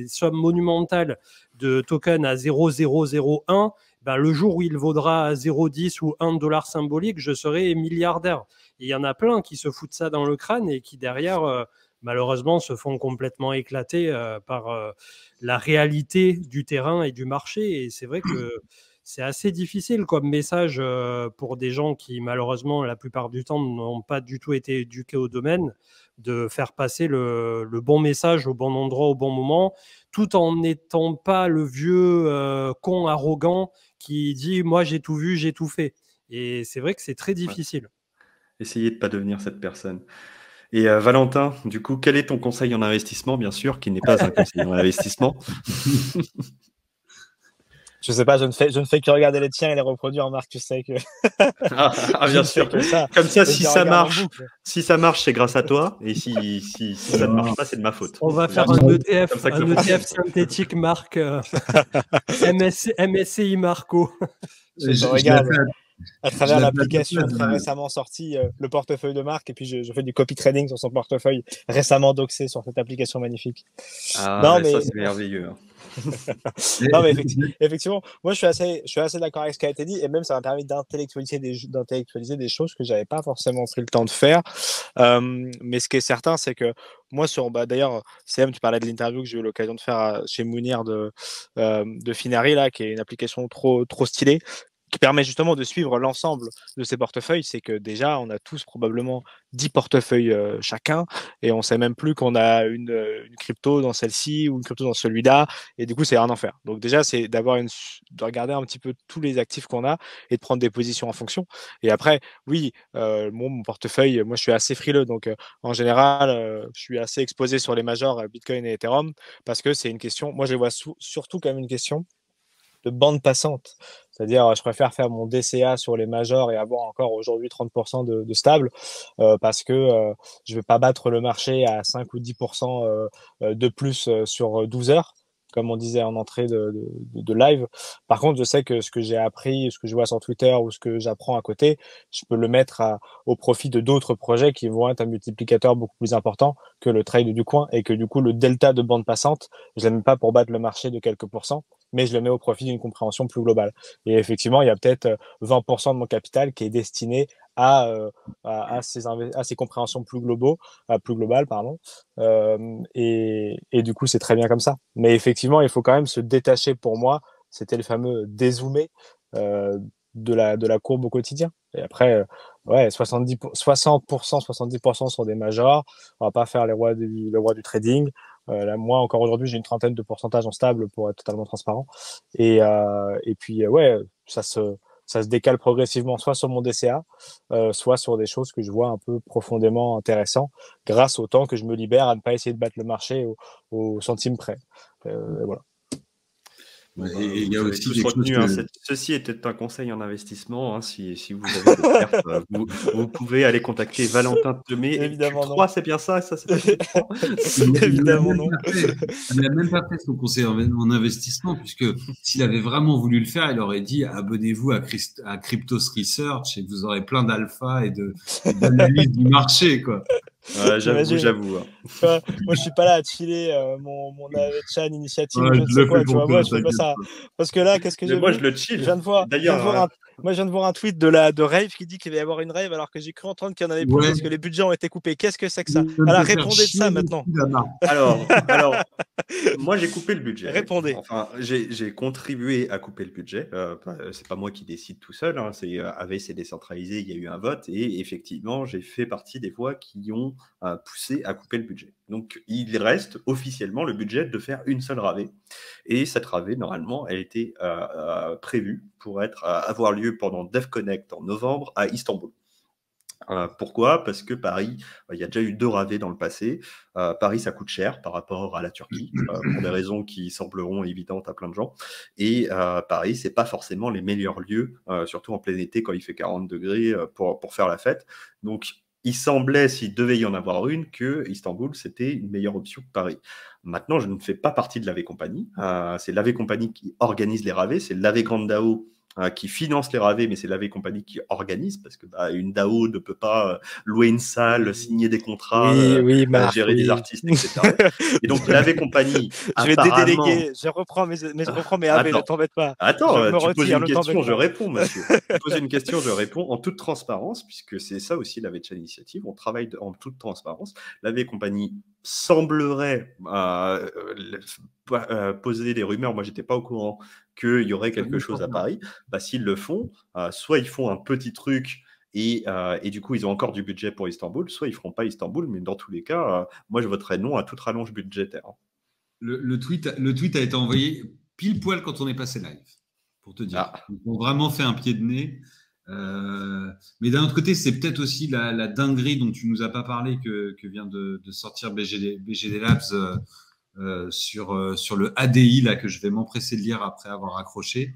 sommes monumentales de tokens à 0,001, ben, le jour où il vaudra 0,10 ou 1 dollar symbolique, je serai milliardaire. Et il y en a plein qui se foutent ça dans le crâne et qui derrière, malheureusement, se font complètement éclater par la réalité du terrain et du marché. Et c'est vrai que c'est assez difficile comme message pour des gens qui, malheureusement, la plupart du temps, n'ont pas du tout été éduqués au domaine, de faire passer le bon message au bon endroit, au bon moment, tout en n'étant pas le vieux con arrogant qui dit « moi, j'ai tout vu, j'ai tout fait ». Et c'est vrai que c'est très difficile. Essayez de ne pas devenir cette personne. Et Valentin, du coup, quel est ton conseil en investissement, bien sûr, qui n'est pas un conseil en investissement? Je sais pas, je ne fais que regarder les tiens et les reproduire, Marc, tu sais que. Bien sûr. Comme ça, si ça marche, c'est grâce à toi, et si ça ne marche pas, c'est de ma faute. On va faire un ETF synthétique Marc MSCI Marco. Je regarde à travers l'application très récemment sortie, le portefeuille de Marc, et puis je fais du copy trading sur son portefeuille récemment doxé sur cette application magnifique. Non, mais ça, c'est merveilleux. Non, mais effectivement, moi je suis assez d'accord avec ce qui a été dit, et même ça m'a permis d'intellectualiser des choses que j'avais pas forcément pris le temps de faire. Mais ce qui est certain, c'est que moi, d'ailleurs, CM, tu parlais de l'interview que j'ai eu l'occasion de faire chez Mounir de Finari, là, qui est une application trop stylée, qui permet justement de suivre l'ensemble de ces portefeuilles. C'est que déjà, on a tous probablement 10 portefeuilles chacun, et on ne sait même plus qu'on a une crypto dans celle-ci ou une crypto dans celui-là, et du coup, c'est un enfer. Donc déjà, c'est de regarder un petit peu tous les actifs qu'on a et de prendre des positions en fonction. Et après, oui, mon portefeuille, moi, je suis assez frileux, donc en général, je suis assez exposé sur les majors Bitcoin et Ethereum, parce que c'est une question, moi, je les vois surtout comme une question de bande passante. C'est-à-dire, je préfère faire mon DCA sur les majors et avoir encore aujourd'hui 30% de stable, parce que je ne vais pas battre le marché à 5 ou 10% de plus sur 12 heures, comme on disait en entrée de live. Par contre, je sais que ce que j'ai appris, ce que je vois sur Twitter ou ce que j'apprends à côté, je peux le mettre au profit de d'autres projets qui vont être un multiplicateur beaucoup plus important que le trade du coin, et que du coup, le delta de bande passante, je l'aime pas pour battre le marché de quelques pourcents, mais je le mets au profit d'une compréhension plus globale. Et effectivement, il y a peut-être 20% de mon capital qui est destiné à ces compréhensions plus globales, pardon. Et du coup, c'est très bien comme ça. Mais effectivement, il faut quand même se détacher, pour moi, c'était le fameux dézoomer de la courbe au quotidien. Et après, 60%, 70% sur des majors. On va pas faire le roi du trading. Là, moi, encore aujourd'hui, j'ai une trentaine de pourcentages en stable pour être totalement transparent. Et puis, ouais, ça se décale progressivement, soit sur mon DCA, soit sur des choses que je vois un peu profondément intéressantes, grâce au temps que je me libère à ne pas essayer de battre le marché au centime près. Voilà. Et il y a aussi quelque chose que... Ceci était un conseil en investissement. Si vous avez des pertes, vous pouvez aller contacter Valentin Temé. Évidemment, Q3, c'est bien ça, c'est pas Q3. Évidemment, non. Il n'a même pas fait son conseil en investissement, puisque s'il avait vraiment voulu le faire, il aurait dit abonnez-vous à Cryptos Research et vous aurez plein d'alpha et d'analyse du marché, quoi. J'avoue. Moi, je suis pas là à chiller mon Chan initiative, je ne sais quoi. Tu vois, moi, je fais pas ça. Parce que là, qu'est-ce que j'ai vu ? Moi, je le chill. Je viens de voir un tweet de Rave qui dit qu'il va y avoir une Rave alors que j'ai cru entendre qu'il y en avait plus parce que les budgets ont été coupés. Qu'est-ce que c'est que ça ? Alors, répondez de ça maintenant. Alors, moi, j'ai coupé le budget. Répondez. Enfin, j'ai contribué à couper le budget. C'est pas moi qui décide tout seul. C'est AVC décentralisé. Il y a eu un vote et effectivement, j'ai fait partie des voix qui ont poussé à couper le budget. Donc, il reste officiellement le budget de faire une seule ravée. Et cette ravée, normalement, elle était prévue pour avoir lieu pendant DevConnect en novembre à Istanbul. Pourquoi ? Parce que Paris, il y a déjà eu 2 ravées dans le passé. Paris, ça coûte cher par rapport à la Turquie, pour des raisons qui sembleront évidentes à plein de gens. Et Paris, c'est pas forcément les meilleurs lieux, surtout en plein été quand il fait 40 degrés pour faire la fête. Donc, il semblait, s'il devait y en avoir une, que Istanbul, c'était une meilleure option que Paris. Maintenant, je ne fais pas partie de l'AV Company. C'est l'AV Company qui organise les ravées. C'est l'AV Grande DAO qui finance les ravées, mais c'est l'AV Company qui organise, parce que une DAO ne peut pas louer une salle, signer des contrats, gérer des artistes, etc. Et donc l'AV Company, je vais dédéléguer, je reprends mes AV, ne t'embête pas. Attends, tu poses une question, je réponds, monsieur. Tu poses une question, je réponds en toute transparence, puisque c'est ça aussi l'AV Chan Initiative, on travaille en toute transparence. L'AV Company semblerait poser des rumeurs, moi j'étais pas au courant qu'il y aurait quelque chose à Paris. S'ils le font, soit ils font un petit truc et du coup ils ont encore du budget pour Istanbul, soit ils feront pas Istanbul, mais dans tous les cas, moi je voterai non à toute rallonge budgétaire. Le tweet a été envoyé pile poil quand on est passé live, pour te dire. Ils ont vraiment fait un pied de nez. Mais d'un autre côté, c'est peut-être aussi la dinguerie dont tu nous as pas parlé que vient de sortir BGD Labs sur le ADI là, que je vais m'empresser de lire après avoir accroché,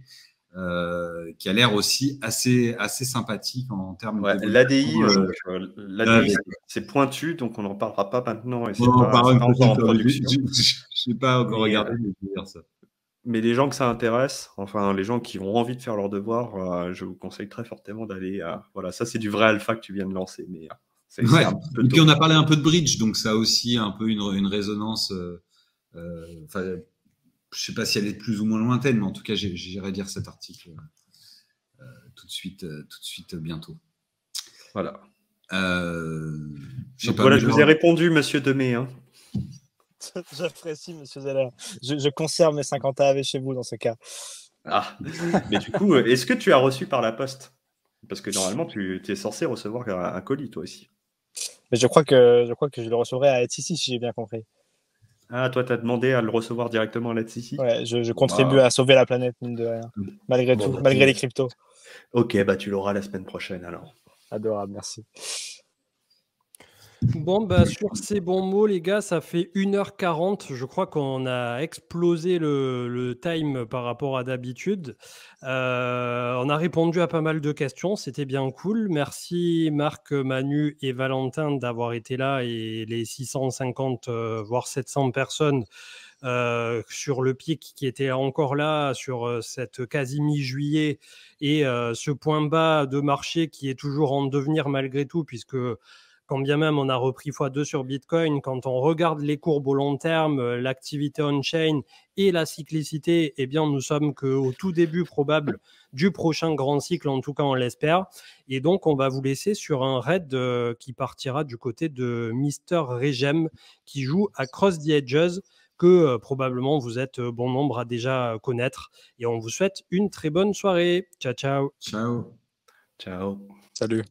qui a l'air aussi assez sympathique en termes de... L'ADI, c'est pointu, donc on n'en parlera pas maintenant. Et c'est pas encore en production. Je n'ai pas encore regardé, mais je vais dire ça. Mais les gens que ça intéresse, enfin les gens qui ont envie de faire leur devoir, je vous conseille très fortement d'aller voilà, ça c'est du vrai alpha que tu viens de lancer. Mais et puis on a parlé un peu de bridge, donc ça a aussi un peu une résonance. Je sais pas si elle est plus ou moins lointaine, mais en tout cas j'irai lire cet article tout de suite bientôt. Voilà. Je vous ai répondu, monsieur Demey. J'apprécie, monsieur Zeller. Je conserve mes 50 AV chez vous dans ce cas. Mais du coup, est-ce que tu as reçu par la poste ? Parce que normalement, tu es censé recevoir un colis, toi aussi. Mais je crois que je le recevrai à Etsy, si j'ai bien compris. Ah, toi, tu as demandé à le recevoir directement à Etsy ? Ouais, je contribue à sauver la planète, mine de rien. Malgré tout, malgré les cryptos. Ok, tu l'auras la semaine prochaine alors. Adorable, merci. Bon, sur ces bons mots, les gars, ça fait 1h40. Je crois qu'on a explosé le time par rapport à d'habitude. On a répondu à pas mal de questions. C'était bien cool. Merci Marc, Manu et Valentin d'avoir été là et les 650, voire 700 personnes sur le pic qui étaient encore là sur cette quasi mi-juillet et ce point bas de marché qui est toujours en devenir malgré tout, puisque quand bien même on a repris x2 sur Bitcoin, quand on regarde les courbes au long terme, l'activité on-chain et la cyclicité, eh bien, nous sommes qu'au tout début probable du prochain grand cycle, en tout cas on l'espère. Et donc, on va vous laisser sur un raid qui partira du côté de Mister Regem, qui joue à Cross the Edges, que probablement vous êtes bon nombre à déjà connaître. Et on vous souhaite une très bonne soirée. Ciao, ciao. Ciao. Ciao. Salut.